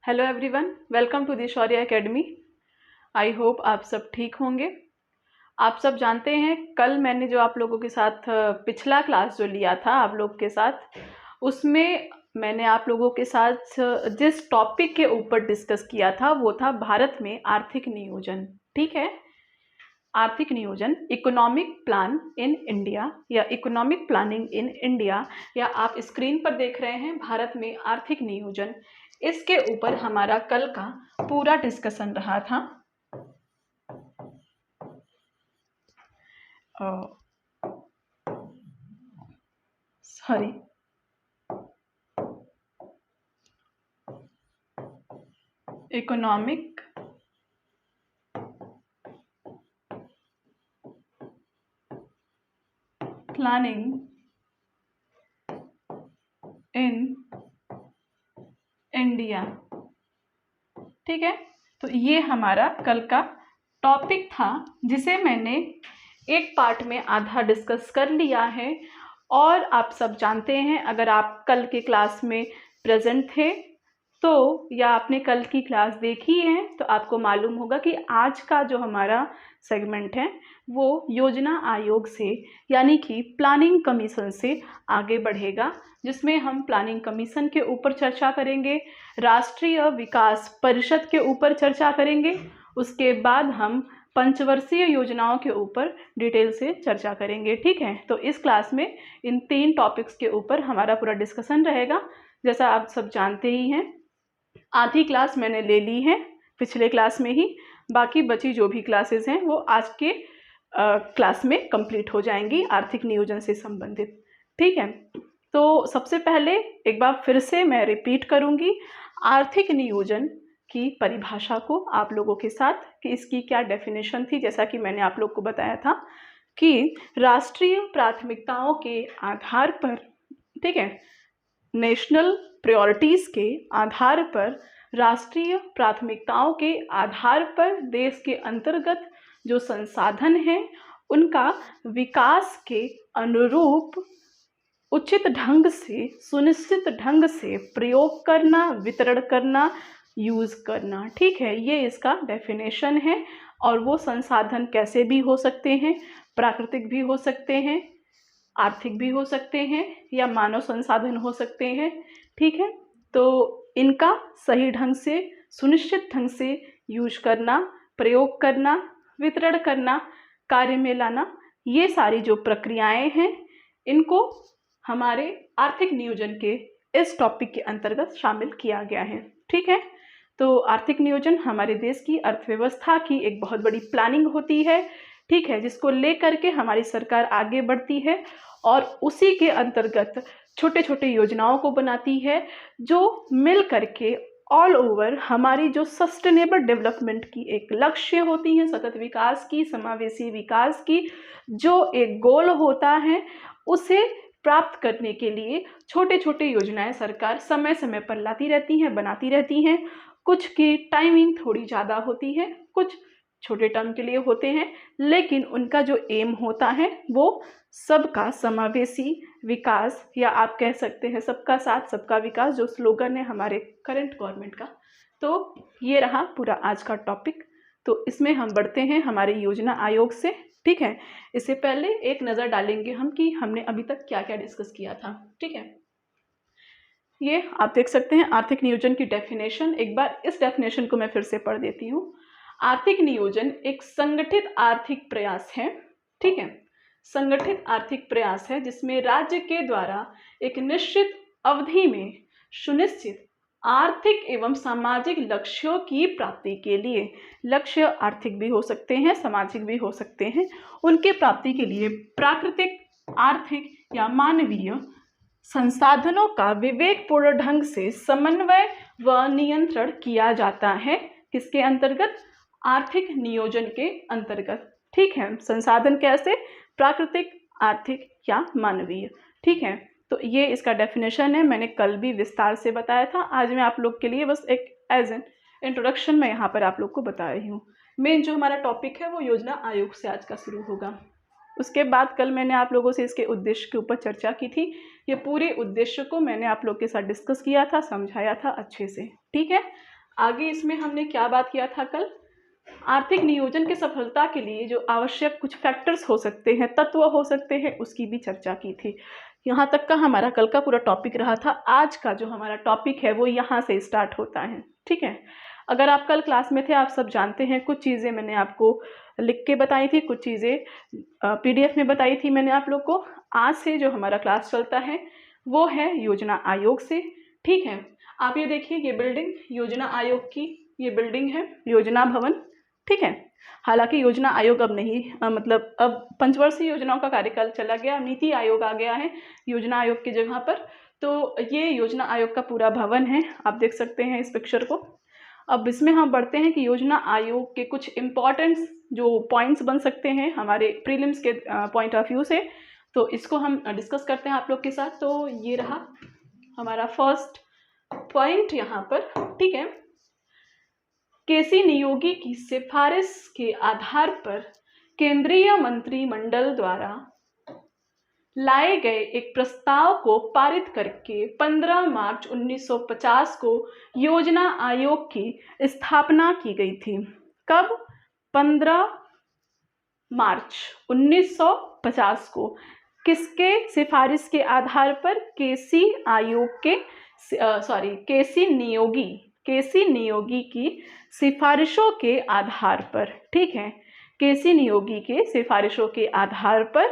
Hello everyone, welcome to the Shaurya academy. I hope आप सब ठीक होंगे। आप सब जानते हैं कल मैंने जो आप लोगों के साथ पिछला क्लास जो लिया था आप लोग के साथ, उसमें मैंने आप लोगों के साथ जिस टॉपिक के ऊपर डिस्कस किया था वो था भारत में आर्थिक नियोजन। ठीक है, आर्थिक नियोजन, इकोनॉमिक प्लान इन इंडिया या इकोनॉमिक प्लानिंग इन इंडिया, या आप स्क्रीन पर देख रहे हैं भारत में आर्थिक नियोजन। इसके ऊपर हमारा कल का पूरा डिस्कशन रहा था। Sorry, economic planning in India. ठीक है, तो ये हमारा कल का टॉपिक था जिसे मैंने एक पार्ट में आधा डिस्कस कर लिया है। और आप सब जानते हैं, अगर आप कल के क्लास में प्रेजेंट थे तो या आपने कल की क्लास देखी है तो आपको मालूम होगा कि आज का जो हमारा सेगमेंट है वो योजना आयोग से यानी कि प्लानिंग कमीशन से आगे बढ़ेगा, जिसमें हम प्लानिंग कमीशन के ऊपर चर्चा करेंगे, राष्ट्रीय विकास परिषद के ऊपर चर्चा करेंगे, उसके बाद हम पंचवर्षीय योजनाओं के ऊपर डिटेल से चर्चा करेंगे। ठीक है, तो इस क्लास में इन 3 टॉपिक्स के ऊपर हमारा पूरा डिस्कशन रहेगा। जैसा आप सब जानते ही हैं, आधी क्लास मैंने ले ली है पिछले क्लास में ही, बाकी बची जो भी क्लासेस हैं वो आज के क्लास में कंप्लीट हो जाएंगी आर्थिक नियोजन से संबंधित। ठीक है, तो सबसे पहले एक बार फिर से मैं रिपीट करूंगी आर्थिक नियोजन की परिभाषा को आप लोगों के साथ कि इसकी क्या डेफिनेशन थी। जैसा कि मैंने आप लोग को बताया था कि राष्ट्रीय प्राथमिकताओं के आधार पर, ठीक है, नेशनल प्रायोरिटीज के आधार पर, राष्ट्रीय प्राथमिकताओं के आधार पर देश के अंतर्गत जो संसाधन हैं उनका विकास के अनुरूप उचित ढंग से, सुनिश्चित ढंग से प्रयोग करना, वितरण करना, यूज करना। ठीक है, ये इसका डेफिनेशन है। और वो संसाधन कैसे भी हो सकते हैं, प्राकृतिक भी हो सकते हैं, आर्थिक भी हो सकते हैं, या मानव संसाधन हो सकते हैं। ठीक है, तो इनका सही ढंग से, सुनिश्चित ढंग से यूज करना, प्रयोग करना, वितरण करना, कार्य में लाना, ये सारी जो प्रक्रियाएं हैं इनको हमारे आर्थिक नियोजन के इस टॉपिक के अंतर्गत शामिल किया गया है। ठीक है, तो आर्थिक नियोजन हमारे देश की अर्थव्यवस्था की एक बहुत बड़ी प्लानिंग होती है। ठीक है, जिसको लेकर के हमारी सरकार आगे बढ़ती है और उसी के अंतर्गत छोटे छोटे योजनाओं को बनाती है जो मिल करके ऑल ओवर हमारी जो सस्टेनेबल डेवलपमेंट की एक लक्ष्य होती है, सतत विकास की, समावेशी विकास की जो एक गोल होता है, उसे प्राप्त करने के लिए छोटे छोटे योजनाएं सरकार समय समय पर लाती रहती हैं, बनाती रहती हैं। कुछ की टाइमिंग थोड़ी ज़्यादा होती है, कुछ छोटे टर्म के लिए होते हैं, लेकिन उनका जो एम होता है वो सबका समावेशी विकास, या आप कह सकते हैं सबका साथ सबका विकास, जो स्लोगन है हमारे करंट गवर्नमेंट का। तो ये रहा पूरा आज का टॉपिक। तो इसमें हम बढ़ते हैं हमारे योजना आयोग से। ठीक है, इससे पहले एक नज़र डालेंगे हम कि हमने अभी तक क्या क्या डिस्कस किया था। ठीक है, ये आप देख सकते हैं आर्थिक नियोजन की डेफिनेशन। एक बार इस डेफिनेशन को मैं फिर से पढ़ देती हूँ। आर्थिक नियोजन एक संगठित आर्थिक प्रयास है। ठीक है, संगठित आर्थिक प्रयास है जिसमें राज्य के द्वारा एक निश्चित अवधि में सुनिश्चित आर्थिक एवं सामाजिक लक्ष्यों की प्राप्ति के लिए, लक्ष्य आर्थिक भी हो सकते हैं, सामाजिक भी हो सकते हैं, उनके प्राप्ति के लिए प्राकृतिक, आर्थिक या मानवीय संसाधनों का विवेकपूर्ण ढंग से समन्वय व नियंत्रण किया जाता है। किसके अंतर्गत? आर्थिक नियोजन के अंतर्गत। ठीक है, संसाधन कैसे? प्राकृतिक, आर्थिक या मानवीय। ठीक है, तो ये इसका डेफिनेशन है। मैंने कल भी विस्तार से बताया था, आज मैं आप लोग के लिए बस एक एज एन इंट्रोडक्शन में यहाँ पर आप लोग को बता रही हूँ। मेन जो हमारा टॉपिक है वो योजना आयोग से आज का शुरू होगा। उसके बाद कल मैंने आप लोगों से इसके उद्देश्य के ऊपर चर्चा की थी। ये पूरे उद्देश्य को मैंने आप लोग के साथ डिस्कस किया था, समझाया था अच्छे से। ठीक है, आगे इसमें हमने क्या बात किया था कल, आर्थिक नियोजन की सफलता के लिए जो आवश्यक कुछ फैक्टर्स हो सकते हैं, तत्व हो सकते हैं, उसकी भी चर्चा की थी। यहाँ तक का हमारा कल का पूरा टॉपिक रहा था। आज का जो हमारा टॉपिक है वो यहाँ से स्टार्ट होता है, ठीक है। अगर आप कल क्लास में थे, आप सब जानते हैं, कुछ चीज़ें मैंने आपको लिख के बताई थी, कुछ चीज़ें PDF में बताई थी मैंने आप लोग को। आज से जो हमारा क्लास चलता है वो है योजना आयोग से, ठीक है। आप ये देखिए, ये बिल्डिंग योजना आयोग की ये बिल्डिंग है, योजना भवन, ठीक है। हालांकि योजना आयोग अब नहीं, मतलब अब पंचवर्षीय योजनाओं का कार्यकाल चला गया, नीति आयोग आ गया है योजना आयोग की जगह पर। तो ये योजना आयोग का पूरा भवन है, आप देख सकते हैं इस पिक्चर को। अब इसमें हम बढ़ते हैं कि योजना आयोग के कुछ इम्पॉर्टेंट जो पॉइंट्स बन सकते हैं हमारे प्रीलिम्स के पॉइंट ऑफ व्यू से, तो इसको हम डिस्कस करते हैं आप लोग के साथ। तो ये रहा हमारा फर्स्ट पॉइंट यहाँ पर, ठीक है। केसी नियोगी की सिफारिश के आधार पर केंद्रीय मंत्रिमंडल द्वारा लाए गए एक प्रस्ताव को पारित करके 15 मार्च 1950 को योजना आयोग की स्थापना की गई थी। कब? 15 मार्च 1950 को। किसके सिफारिश के आधार पर? केसी आयोग के केसी नियोगी की सिफारिशों के आधार पर, ठीक है। केसी नियोगी के सिफारिशों के आधार पर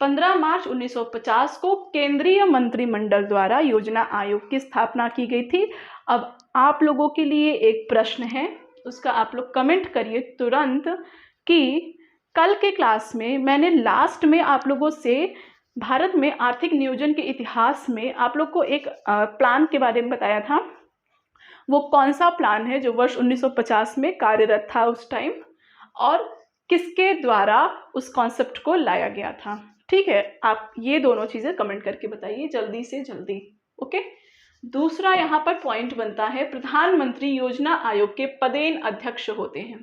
15 मार्च 1950 को केंद्रीय मंत्रिमंडल द्वारा योजना आयोग की स्थापना की गई थी। अब आप लोगों के लिए एक प्रश्न है, उसका आप लोग कमेंट करिए तुरंत कि कल के क्लास में मैंने लास्ट में आप लोगों से भारत में आर्थिक नियोजन के इतिहास में आप लोग को एक प्लान के बारे में बताया था। वो कौन सा प्लान है जो वर्ष 1950 में कार्यरत था उस टाइम, और किसके द्वारा उस कॉन्सेप्ट को लाया गया था, ठीक है। आप ये दोनों चीज़ें कमेंट करके बताइए जल्दी से जल्दी, ओके। दूसरा यहाँ पर पॉइंट बनता है, प्रधानमंत्री योजना आयोग के पदेन अध्यक्ष होते हैं,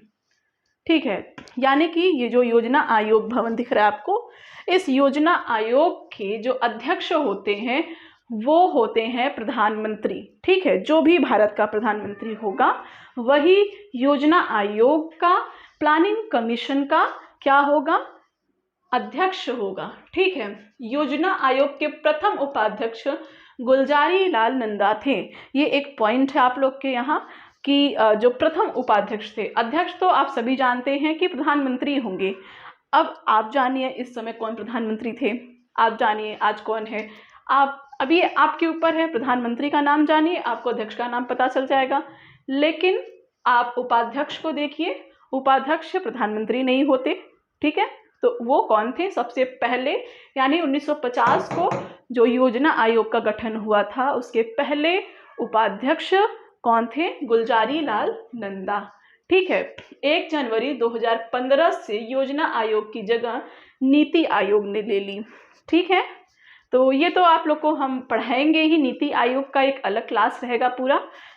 ठीक है। यानी कि ये जो योजना आयोग भवन दिख रहा है आपको, इस योजना आयोग के जो अध्यक्ष होते हैं वो होते हैं प्रधानमंत्री, ठीक है। जो भी भारत का प्रधानमंत्री होगा वही योजना आयोग का, प्लानिंग कमीशन का क्या होगा? अध्यक्ष होगा, ठीक है। योजना आयोग के प्रथम उपाध्यक्ष गुलजारी लाल नंदा थे। ये एक पॉइंट है आप लोग के यहाँ कि जो प्रथम उपाध्यक्ष थे, अध्यक्ष तो आप सभी जानते हैं कि प्रधानमंत्री होंगे। अब आप जानिए इस समय कौन प्रधानमंत्री थे, आप जानिए आज कौन है। आप अभी आपके ऊपर है, प्रधानमंत्री का नाम जानिए, आपको अध्यक्ष का नाम पता चल जाएगा। लेकिन आप उपाध्यक्ष को देखिए, उपाध्यक्ष प्रधानमंत्री नहीं होते, ठीक है। तो वो कौन थे? सबसे पहले यानी 1950 को जो योजना आयोग का गठन हुआ था उसके पहले उपाध्यक्ष कौन थे? गुलजारी लाल नंदा, ठीक है। 1 जनवरी 2015 से योजना आयोग की जगह नीति आयोग ने ले ली, ठीक है। तो ये तो आप लोग को हम पढ़ाएंगे ही, नीति आयोग का एक अलग क्लास रहेगा पूरा,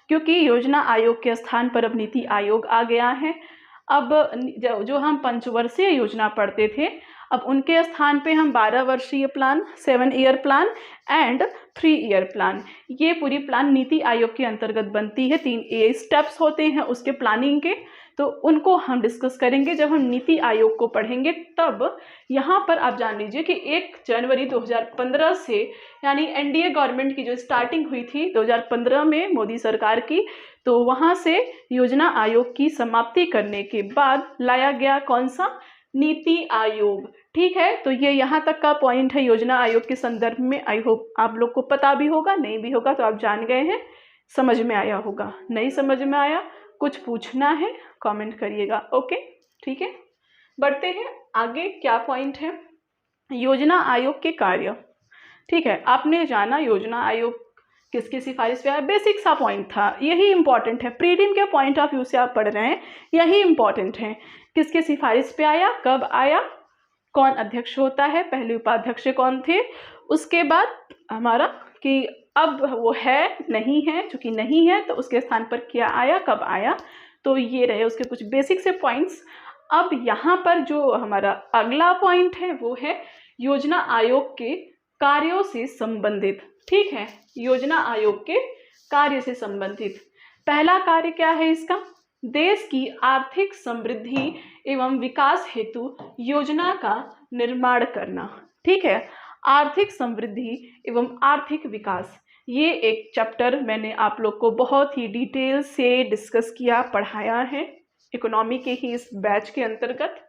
क्योंकि योजना आयोग के स्थान पर अब नीति आयोग आ गया है। अब जो हम पंचवर्षीय योजना पढ़ते थे, अब उनके स्थान पे हम 12 वर्षीय plan, 7 year plan and 3 year plan, ये पूरी प्लान नीति आयोग के अंतर्गत बनती है। 3 स्टेप्स होते हैं उसके प्लानिंग के, तो उनको हम डिस्कस करेंगे जब हम नीति आयोग को पढ़ेंगे। तब यहाँ पर आप जान लीजिए कि 1 जनवरी 2015 से, यानी एनडीए गवर्नमेंट की जो स्टार्टिंग हुई थी 2015 में मोदी सरकार की, तो वहाँ से योजना आयोग की समाप्ति करने के बाद लाया गया कौन सा? नीति आयोग, ठीक है। तो ये यहाँ तक का पॉइंट है योजना आयोग के संदर्भ में। आई होप आप लोग को पता भी होगा, नहीं भी होगा तो आप जान गए हैं, समझ में आया होगा। नहीं समझ में आया, कुछ पूछना है कमेंट करिएगा, ओके, ठीक है। बढ़ते हैं आगे, क्या पॉइंट है? योजना आयोग के कार्य, ठीक है। आपने जाना योजना आयोग किसकी सिफारिश पे आया, बेसिक सा पॉइंट था, यही इंपॉर्टेंट है। प्रीलिम के पॉइंट ऑफ व्यू से आप पढ़ रहे हैं, यही इंपॉर्टेंट है। किसके सिफारिश पे आया, कब आया, कौन अध्यक्ष होता है, पहले उपाध्यक्ष कौन थे, उसके बाद हमारा कि अब वो है नहीं है, चूंकि नहीं है तो उसके स्थान पर क्या आया, कब आया। तो ये रहे उसके कुछ बेसिक से पॉइंट्स। अब यहाँ पर जो हमारा अगला पॉइंट है वो है योजना आयोग के कार्यों से संबंधित, ठीक है। योजना आयोग के कार्य से संबंधित पहला कार्य क्या है इसका? देश की आर्थिक समृद्धि एवं विकास हेतु योजना का निर्माण करना। ठीक है, आर्थिक समृद्धि एवं आर्थिक विकास, ये एक चैप्टर मैंने आप लोग को बहुत ही डिटेल से डिस्कस किया, पढ़ाया है इकोनॉमी के ही इस बैच के अंतर्गत।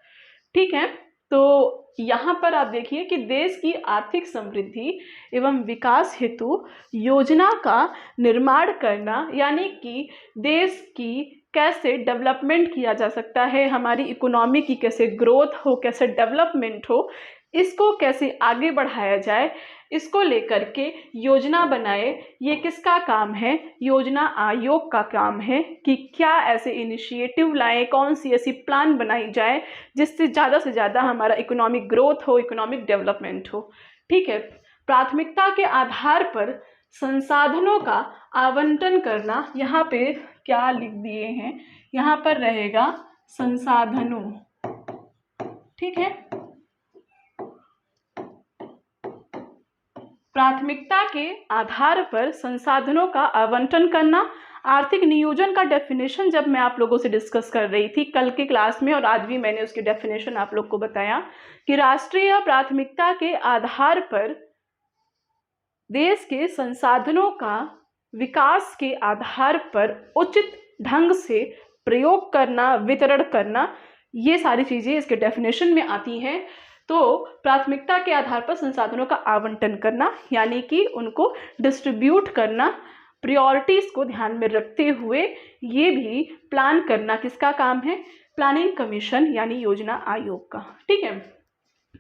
ठीक है, तो यहाँ पर आप देखिए कि देश की आर्थिक समृद्धि एवं विकास हेतु योजना का निर्माण करना, यानी कि देश की कैसे डेवलपमेंट किया जा सकता है, हमारी इकोनॉमी की कैसे ग्रोथ हो, कैसे डेवलपमेंट हो, इसको कैसे आगे बढ़ाया जाए, इसको लेकर के योजना बनाए। ये किसका काम है? योजना आयोग का काम है कि क्या ऐसे इनिशिएटिव लाएं, कौन सी ऐसी प्लान बनाई जाए जिससे ज़्यादा से ज़्यादा हमारा इकोनॉमिक ग्रोथ हो, इकोनॉमिक डेवलपमेंट हो। ठीक है, प्राथमिकता के आधार पर संसाधनों का आवंटन करना। यहाँ पे क्या लिख दिए हैं, यहाँ पर रहेगा संसाधनों। ठीक है, प्राथमिकता के आधार पर संसाधनों का आवंटन करना। आर्थिक नियोजन का डेफिनेशन जब मैं आप लोगों से डिस्कस कर रही थी कल की क्लास में, और आज भी मैंने उसकी डेफिनेशन आप लोग को बताया कि राष्ट्रीय प्राथमिकता के आधार पर देश के संसाधनों का विकास के आधार पर उचित ढंग से प्रयोग करना, वितरण करना, ये सारी चीज़ें इसके डेफिनेशन में आती हैं। तो प्राथमिकता के आधार पर संसाधनों का आवंटन करना, यानी कि उनको डिस्ट्रीब्यूट करना, प्रायोरिटीज़ को ध्यान में रखते हुए ये भी प्लान करना किसका काम है? प्लानिंग कमीशन यानी योजना आयोग का। ठीक है,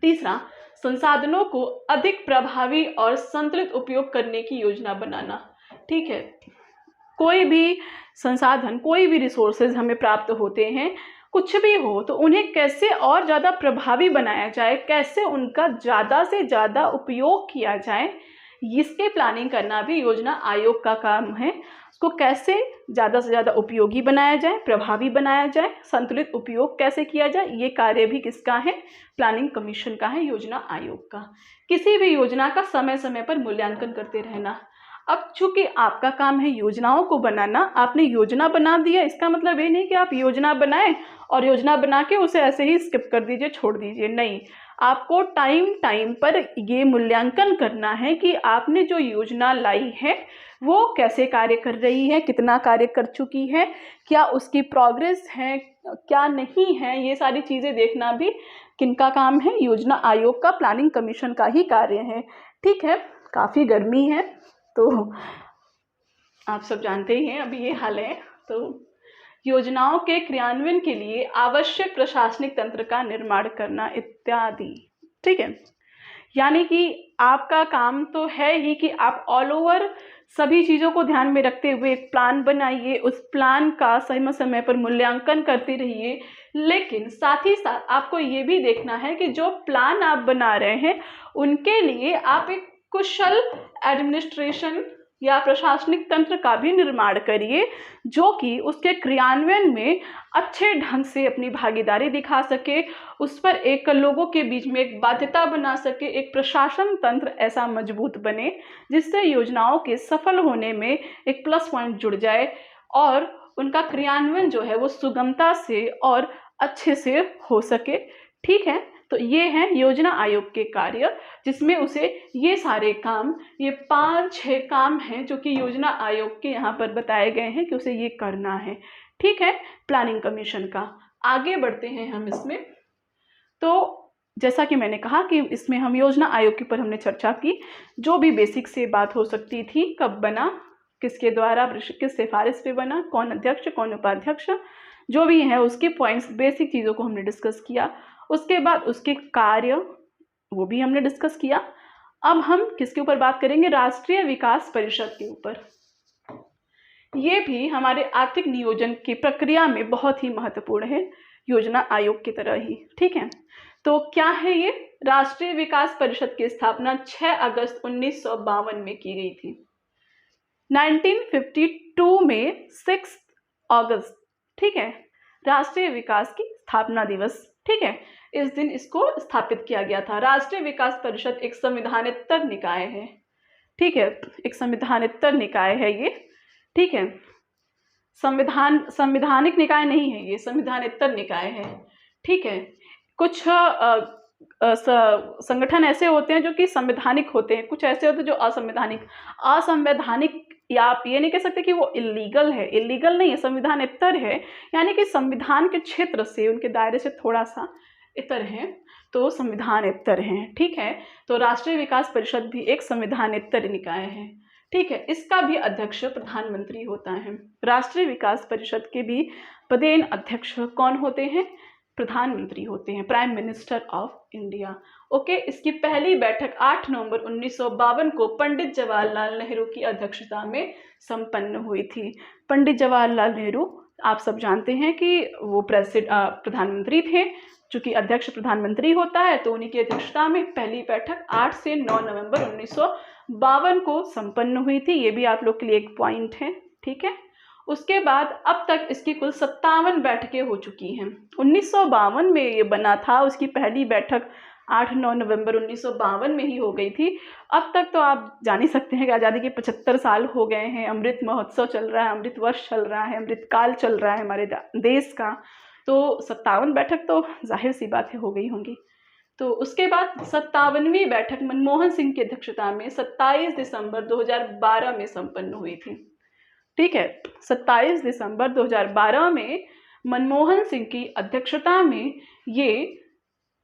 तीसरा, संसाधनों को अधिक प्रभावी और संतुलित उपयोग करने की योजना बनाना। ठीक है, कोई भी संसाधन, कोई भी रिसोर्सेज हमें प्राप्त होते हैं, कुछ भी हो, तो उन्हें कैसे और ज़्यादा प्रभावी बनाया जाए, कैसे उनका ज़्यादा से ज़्यादा उपयोग किया जाए, इसके प्लानिंग करना भी योजना आयोग का काम है। उसको कैसे ज़्यादा से ज़्यादा उपयोगी बनाया जाए, प्रभावी बनाया जाए, संतुलित उपयोग कैसे किया जाए, ये कार्य भी किसका है? प्लानिंग कमीशन का है, योजना आयोग का। किसी भी योजना का समय समय पर मूल्यांकन करते रहना। अब चूंकि आपका काम है योजनाओं को बनाना, आपने योजना बना दिया, इसका मतलब ये नहीं कि आप योजना बनाएं और योजना बना के उसे ऐसे ही स्किप कर दीजिए, छोड़ दीजिए। नहीं, आपको टाइम टाइम पर ये मूल्यांकन करना है कि आपने जो योजना लाई है वो कैसे कार्य कर रही है, कितना कार्य कर चुकी है, क्या उसकी प्रोग्रेस है, क्या नहीं है, ये सारी चीज़ें देखना भी किनका काम है? योजना आयोग का, प्लानिंग कमीशन का ही कार्य है। ठीक है, काफ़ी गर्मी है तो आप सब जानते ही हैं अभी ये हाल है। तो योजनाओं के क्रियान्वयन के लिए आवश्यक प्रशासनिक तंत्र का निर्माण करना इत्यादि। ठीक है, यानी कि आपका काम तो है ही कि आप ऑल ओवर सभी चीज़ों को ध्यान में रखते हुए एक प्लान बनाइए, उस प्लान का समय समय पर मूल्यांकन करते रहिए, लेकिन साथ ही साथ आपको ये भी देखना है कि जो प्लान आप बना रहे हैं उनके लिए आप एक कुशल एडमिनिस्ट्रेशन या प्रशासनिक तंत्र का भी निर्माण करिए, जो कि उसके क्रियान्वयन में अच्छे ढंग से अपनी भागीदारी दिखा सके, उस पर एक लोगों के बीच में एक बाध्यता बना सके, एक प्रशासन तंत्र ऐसा मजबूत बने जिससे योजनाओं के सफल होने में एक प्लस पॉइंट जुड़ जाए और उनका क्रियान्वयन जो है वो सुगमता से और अच्छे से हो सके। ठीक है, तो ये हैं योजना आयोग के कार्य, जिसमें उसे ये सारे काम, ये 5-6 काम हैं जो कि योजना आयोग के यहाँ पर बताए गए हैं कि उसे ये करना है। ठीक है, प्लानिंग कमीशन का। आगे बढ़ते हैं हम इसमें। तो जैसा कि मैंने कहा कि इसमें हम योजना आयोग के ऊपर हमने चर्चा की, जो भी बेसिक से बात हो सकती थी, कब बना, किसके द्वारा, किस सिफारिश पे बना, कौन अध्यक्ष कौन उपाध्यक्ष, जो भी है उसके पॉइंट्स, बेसिक चीज़ों को हमने डिस्कस किया। उसके बाद उसके कार्य वो भी हमने डिस्कस किया। अब हम किसके ऊपर बात करेंगे? राष्ट्रीय विकास परिषद के ऊपर। ये भी हमारे आर्थिक नियोजन की प्रक्रिया में बहुत ही महत्वपूर्ण है, योजना आयोग की तरह ही। ठीक है, तो क्या है ये? राष्ट्रीय विकास परिषद की स्थापना 6 अगस्त 1952 में की गई थी। 1952 में 6 अगस्त, ठीक है, राष्ट्रीय विकास की स्थापना दिवस। ठीक है, इस दिन इसको स्थापित किया गया था। राष्ट्रीय विकास परिषद एक संविधानेतर निकाय है। ठीक है, एक संविधानेतर निकाय है ये। ठीक है, संविधानिक निकाय नहीं है, ये संविधानेतर निकाय है। ठीक है, कुछ संगठन ऐसे होते हैं जो कि संवैधानिक होते हैं, कुछ ऐसे होते हैं जो असंवैधानिक, या आप ये नहीं कह सकते कि वो इलीगल है, इलीगल नहीं है, संविधानेतर है, यानी कि संविधान के क्षेत्र से, उनके दायरे से थोड़ा सा इतर है, तो संविधानेतर हैं। ठीक है, तो राष्ट्रीय विकास परिषद भी एक संविधानेतर निकाय है। ठीक है, इसका भी अध्यक्ष प्रधानमंत्री होता है। राष्ट्रीय विकास परिषद के भी पदेन अध्यक्ष कौन होते हैं? प्रधानमंत्री होते हैं, prime minister of India. Okay, इसकी पहली बैठक 8 नवंबर 1952 को पंडित जवाहरलाल नेहरू की अध्यक्षता में संपन्न हुई थी। पंडित जवाहरलाल नेहरू आप सब जानते हैं कि वो प्रधानमंत्री थे, चूंकि अध्यक्ष प्रधानमंत्री होता है, तो उन्हीं की अध्यक्षता में पहली बैठक 8 से 9 नवंबर 1952 को संपन्न हुई थी। ये भी आप लोग के लिए एक पॉइंट है। ठीक है, उसके बाद अब तक इसकी कुल 57 बैठकें हो चुकी हैं। 1952 में ये बना था, उसकी पहली बैठक 8-9 नवंबर 1952 में ही हो गई थी। अब तक तो आप जान ही सकते हैं कि आज़ादी के 75 साल हो गए हैं, अमृत महोत्सव चल रहा है, अमृत वर्ष चल रहा है, अमृत काल चल रहा है हमारे देश का, तो 57 बैठक तो जाहिर सी बात है हो गई होंगी। तो उसके बाद 57वीं बैठक मनमोहन सिंह की अध्यक्षता में 27 दिसंबर 2012 में संपन्न हुई थी। ठीक है, 27 दिसंबर 2012 में मनमोहन सिंह की अध्यक्षता में ये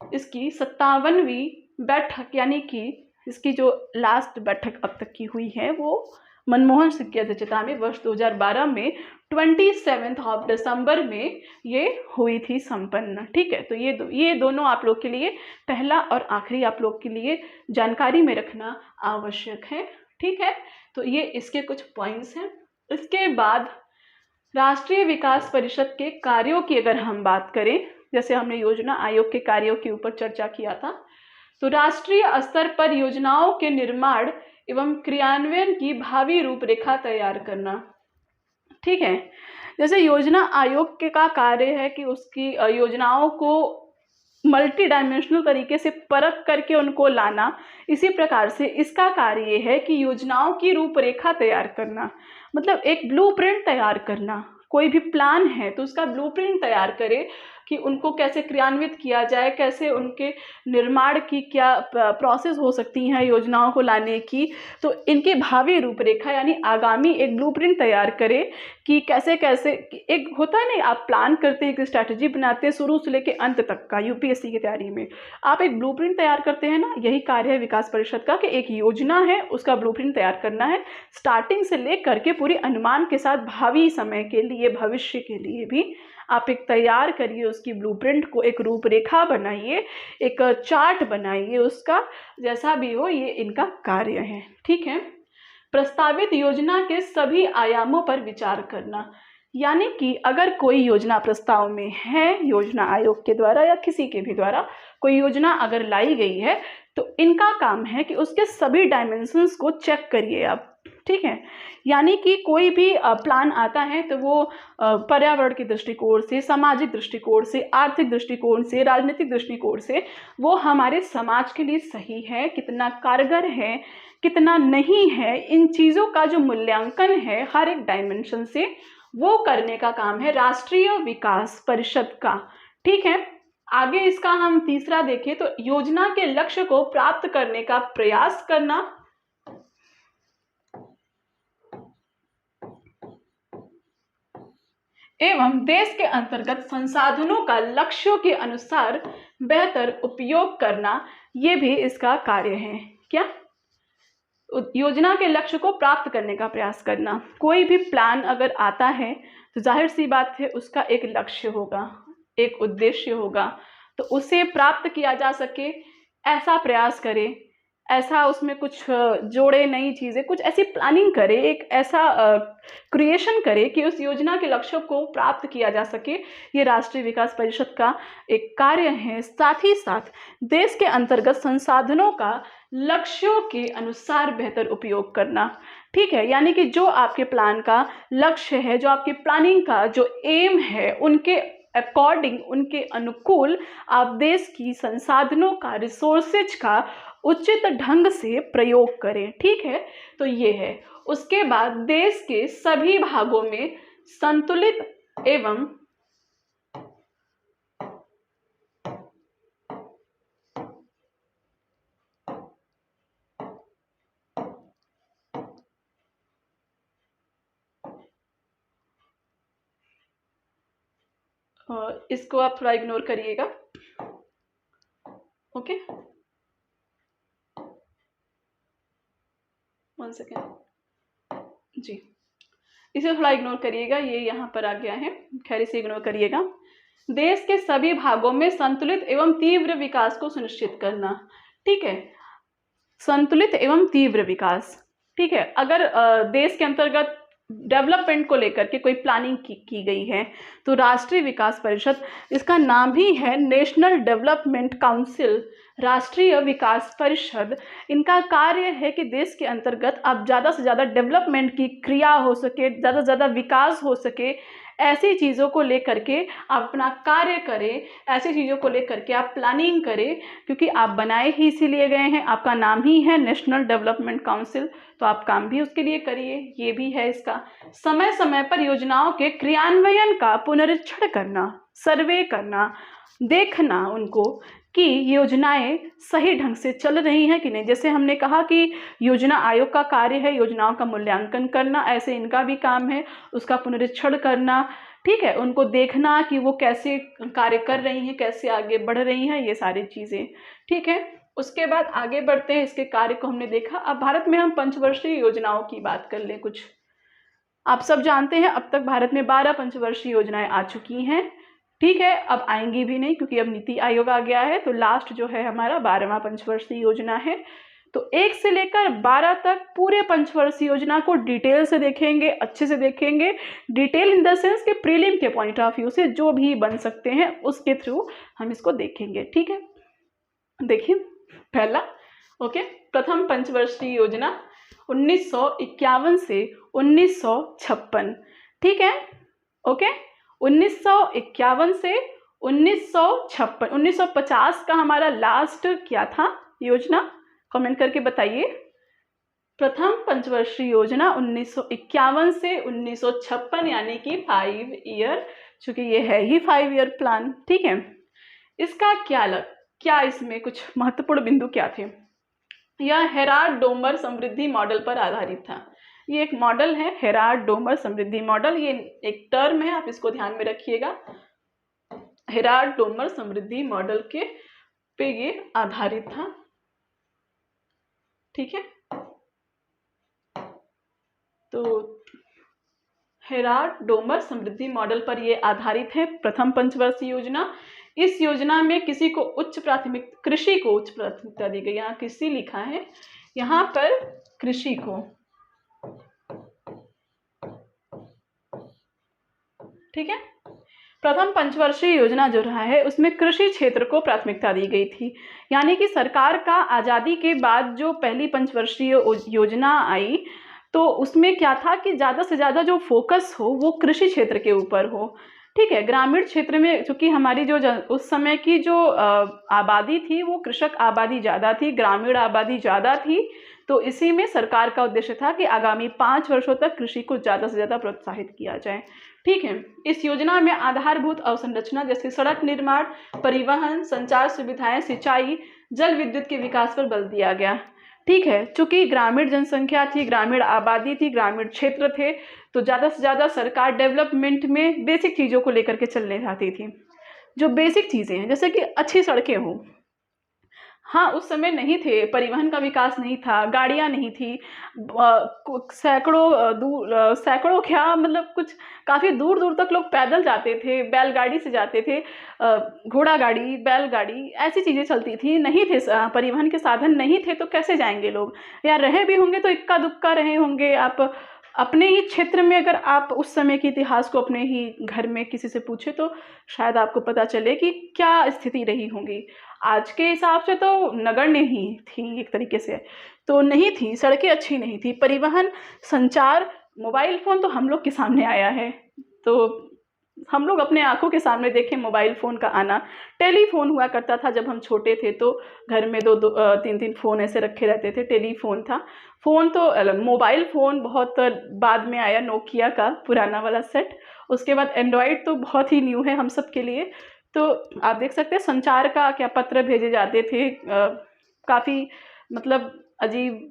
इसकी 57वीं बैठक, यानी कि इसकी जो लास्ट बैठक अब तक की हुई है वो मनमोहन सिंह की अध्यक्षता में वर्ष 2012 में 27 दिसंबर में ये हुई थी संपन्न। ठीक है, तो ये दोनों आप लोग के लिए, पहला और आखिरी आप लोग के लिए जानकारी में रखना आवश्यक है। ठीक है, तो ये इसके कुछ पॉइंट्स हैं। इसके बाद राष्ट्रीय विकास परिषद के कार्यों की अगर हम बात करें, जैसे हमने योजना आयोग के कार्यों के ऊपर चर्चा किया था, तो राष्ट्रीय स्तर पर योजनाओं के निर्माण एवं क्रियान्वयन की भावी रूपरेखा तैयार करना। ठीक है, जैसे योजना आयोग के का कार्य है कि उसकी योजनाओं को मल्टी डायमेंशनल तरीके से परख करके उनको लाना, इसी प्रकार से इसका कार्य ये है कि योजनाओं की रूपरेखा तैयार करना, मतलब एक ब्लूप्रिंट तैयार करना। कोई भी प्लान है तो उसका ब्लूप्रिंट तैयार करे कि उनको कैसे क्रियान्वित किया जाए, कैसे उनके निर्माण की क्या प्रोसेस हो सकती हैं योजनाओं को लाने की। तो इनकी भावी रूपरेखा यानी आगामी एक ब्लूप्रिंट तैयार करे कि कैसे कैसे, एक होता है नहीं, आप प्लान करते हैं, एक स्ट्रैटेजी बनाते हैं शुरू से लेके अंत तक का, यूपीएससी की तैयारी में आप एक ब्लूप्रिंट तैयार करते हैं ना, यही कार्य है विकास परिषद का कि एक योजना है उसका ब्लूप्रिंट तैयार करना है, स्टार्टिंग से लेकर के पूरी अनुमान के साथ भावी समय के लिए, भविष्य के लिए भी आप एक तैयार करिए उसकी ब्लूप्रिंट को, एक रूपरेखा बनाइए, एक चार्ट बनाइए उसका, जैसा भी हो ये इनका कार्य है। ठीक है, प्रस्तावित योजना के सभी आयामों पर विचार करना, यानी कि अगर कोई योजना प्रस्ताव में है, योजना आयोग के द्वारा या किसी के भी द्वारा कोई योजना अगर लाई गई है, तो इनका काम है कि उसके सभी डायमेंशंस को चेक करिए आप। ठीक है, यानी कि कोई भी प्लान आता है तो वो पर्यावरण के दृष्टिकोण से, सामाजिक दृष्टिकोण से, आर्थिक दृष्टिकोण से, राजनीतिक दृष्टिकोण से वो हमारे समाज के लिए सही है, कितना कारगर है, कितना नहीं है, इन चीज़ों का जो मूल्यांकन है हर एक डायमेंशन से, वो करने का काम है राष्ट्रीय विकास परिषद का। ठीक है, आगे इसका हम तीसरा देखें तो योजना के लक्ष्य को प्राप्त करने का प्रयास करना, एवं देश के अंतर्गत संसाधनों का लक्ष्यों के अनुसार बेहतर उपयोग करना, ये भी इसका कार्य है। क्या? योजना के लक्ष्य को प्राप्त करने का प्रयास करना। कोई भी प्लान अगर आता है तो जाहिर सी बात है उसका एक लक्ष्य होगा, एक उद्देश्य होगा, तो उसे प्राप्त किया जा सके ऐसा प्रयास करे, ऐसा उसमें कुछ जोड़े, नई चीज़ें, कुछ ऐसी प्लानिंग करे, एक ऐसा क्रिएशन करे कि उस योजना के लक्ष्यों को प्राप्त किया जा सके। ये राष्ट्रीय विकास परिषद का एक कार्य है। साथ ही साथ देश के अंतर्गत संसाधनों का लक्ष्यों के अनुसार बेहतर उपयोग करना। ठीक है, यानी कि जो आपके प्लान का लक्ष्य है, जो आपकी प्लानिंग का जो एम है, उनके अकॉर्डिंग, उनके अनुकूल आप देश की संसाधनों का, रिसोर्सेज का उचित ढंग से प्रयोग करें। ठीक है, तो ये है। उसके बाद देश के सभी भागों में संतुलित एवं इसको आप थोड़ा इग्नोर करिएगा, ओके, 1 सेकेंड जी, इसे थोड़ा इग्नोर करिएगा, ये यहाँ पर आ गया है, खैर इसे इग्नोर करिएगा। देश के सभी भागों में संतुलित एवं तीव्र विकास को सुनिश्चित करना, ठीक है, संतुलित एवं तीव्र विकास, ठीक है। अगर देश के अंतर्गत डेवलपमेंट को लेकर के कोई प्लानिंग की गई है तो राष्ट्रीय विकास परिषद, इसका नाम ही है नेशनल डेवलपमेंट काउंसिल, राष्ट्रीय विकास परिषद, इनका कार्य है कि देश के अंतर्गत अब ज़्यादा से ज़्यादा डेवलपमेंट की क्रिया हो सके, ज़्यादा से ज़्यादा विकास हो सके, ऐसी चीज़ों को लेकर के आप अपना कार्य करें, ऐसी चीज़ों को लेकर के आप प्लानिंग करें, क्योंकि आप बनाए ही इसीलिए गए हैं, आपका नाम ही है नेशनल डेवलपमेंट काउंसिल, तो आप काम भी उसके लिए करिए। ये भी है इसका। समय समय पर योजनाओं के क्रियान्वयन का पुनरीक्षण करना, सर्वे करना, देखना उनको कि योजनाएं सही ढंग से चल रही हैं कि नहीं। जैसे हमने कहा कि योजना आयोग का कार्य है योजनाओं का मूल्यांकन करना, ऐसे इनका भी काम है उसका पुनरीक्षण करना, ठीक है, उनको देखना कि वो कैसे कार्य कर रही हैं, कैसे आगे बढ़ रही हैं, ये सारी चीज़ें, ठीक है। उसके बाद आगे बढ़ते हैं, इसके कार्य को हमने देखा। अब भारत में हम पंचवर्षीय योजनाओं की बात कर लें। कुछ आप सब जानते हैं अब तक भारत में 12 पंचवर्षीय योजनाएं आ चुकी हैं, ठीक है, अब आएंगी भी नहीं क्योंकि अब नीति आयोग आ गया है, तो लास्ट जो है हमारा 12वां पंचवर्षीय योजना है। तो 1 से लेकर 12 तक पूरे पंचवर्षीय योजना को डिटेल से देखेंगे, अच्छे से देखेंगे, डिटेल इन द सेंस के प्रीलिम के पॉइंट ऑफ व्यू से जो भी बन सकते हैं उसके थ्रू हम इसको देखेंगे, ठीक है। देखिए पहला, ओके, प्रथम पंचवर्षीय योजना 1951 से 1956, ठीक है, ओके, 1951 से 1956, 1950 का हमारा लास्ट क्या था योजना, कमेंट करके बताइए। प्रथम पंचवर्षीय योजना 1951 से 1956 यानी कि 5 ईयर, चूंकि ये है ही 5 ईयर प्लान, ठीक है। इसका क्या इसमें कुछ महत्वपूर्ण बिंदु क्या थे। यह हेराल्ड डोमर समृद्धि मॉडल पर आधारित था। ये एक मॉडल है हेराल्ड डोमर समृद्धि मॉडल, ये एक टर्म है, आप इसको ध्यान में रखिएगा। हेराल्ड डोमर समृद्धि मॉडल के पे ये आधारित था, ठीक है। तो हेराल्ड डोमर समृद्धि मॉडल पर ये आधारित है प्रथम पंचवर्षीय योजना। इस योजना में कृषि को उच्च प्राथमिकता दी गई। यहाँ कृषि लिखा है, यहाँ पर कृषि को, ठीक है। प्रथम पंचवर्षीय योजना जो रहा है उसमें कृषि क्षेत्र को प्राथमिकता दी गई थी, यानी कि सरकार का आज़ादी के बाद जो पहली पंचवर्षीय योजना आई तो उसमें क्या था कि ज़्यादा से ज़्यादा जो फोकस हो वो कृषि क्षेत्र के ऊपर हो, ठीक है। ग्रामीण क्षेत्र में चूँकि हमारी जो उस समय की जो आबादी थी वो कृषक आबादी ज़्यादा थी, ग्रामीण आबादी ज़्यादा थी, तो इसी में सरकार का उद्देश्य था कि आगामी 5 वर्षों तक कृषि को ज़्यादा से ज़्यादा प्रोत्साहित किया जाए, ठीक है। इस योजना में आधारभूत अवसंरचना जैसे सड़क निर्माण, परिवहन, संचार सुविधाएं, सिंचाई, जल विद्युत के विकास पर बल दिया गया, ठीक है। चूँकि ग्रामीण जनसंख्या थी, ग्रामीण आबादी थी, ग्रामीण क्षेत्र थे, तो ज़्यादा से ज़्यादा सरकार डेवलपमेंट में बेसिक चीज़ों को लेकर के चलने चाहती थी। जो बेसिक चीज़ें हैं जैसे कि अच्छी सड़कें हों, हाँ उस समय नहीं थे, परिवहन का विकास नहीं था, गाड़ियाँ नहीं थी, सैकड़ों क्या मतलब कुछ काफ़ी दूर दूर तक लोग पैदल जाते थे, बैलगाड़ी से जाते थे, घोड़ा गाड़ी, बैलगाड़ी ऐसी चीज़ें चलती थी, नहीं थे परिवहन के साधन नहीं थे, तो कैसे जाएंगे लोग, या रहे भी होंगे तो इक्का दुक्का रहे होंगे। आप अपने ही क्षेत्र में अगर आप उस समय के इतिहास को अपने ही घर में किसी से पूछे तो शायद आपको पता चले कि क्या स्थिति रही होंगी। आज के हिसाब से तो नगण्य ही थी एक तरीके से, तो नहीं थी, सड़कें अच्छी नहीं थी, परिवहन, संचार, मोबाइल फ़ोन तो हम लोग के सामने आया है, तो हम लोग अपने आंखों के सामने देखें मोबाइल फ़ोन का आना। टेलीफोन हुआ करता था जब हम छोटे थे, तो घर में दो दो तीन तीन फ़ोन ऐसे रखे रहते थे, टेलीफोन था। फ़ोन तो मोबाइल फ़ोन बहुत बाद में आया, नोकिया का पुराना वाला सेट। उसके बाद एंड्रॉयड तो बहुत ही न्यू है हम सब के लिए। तो आप देख सकते हैं संचार का क्या, पत्र भेजे जाते थे, काफ़ी मतलब अजीब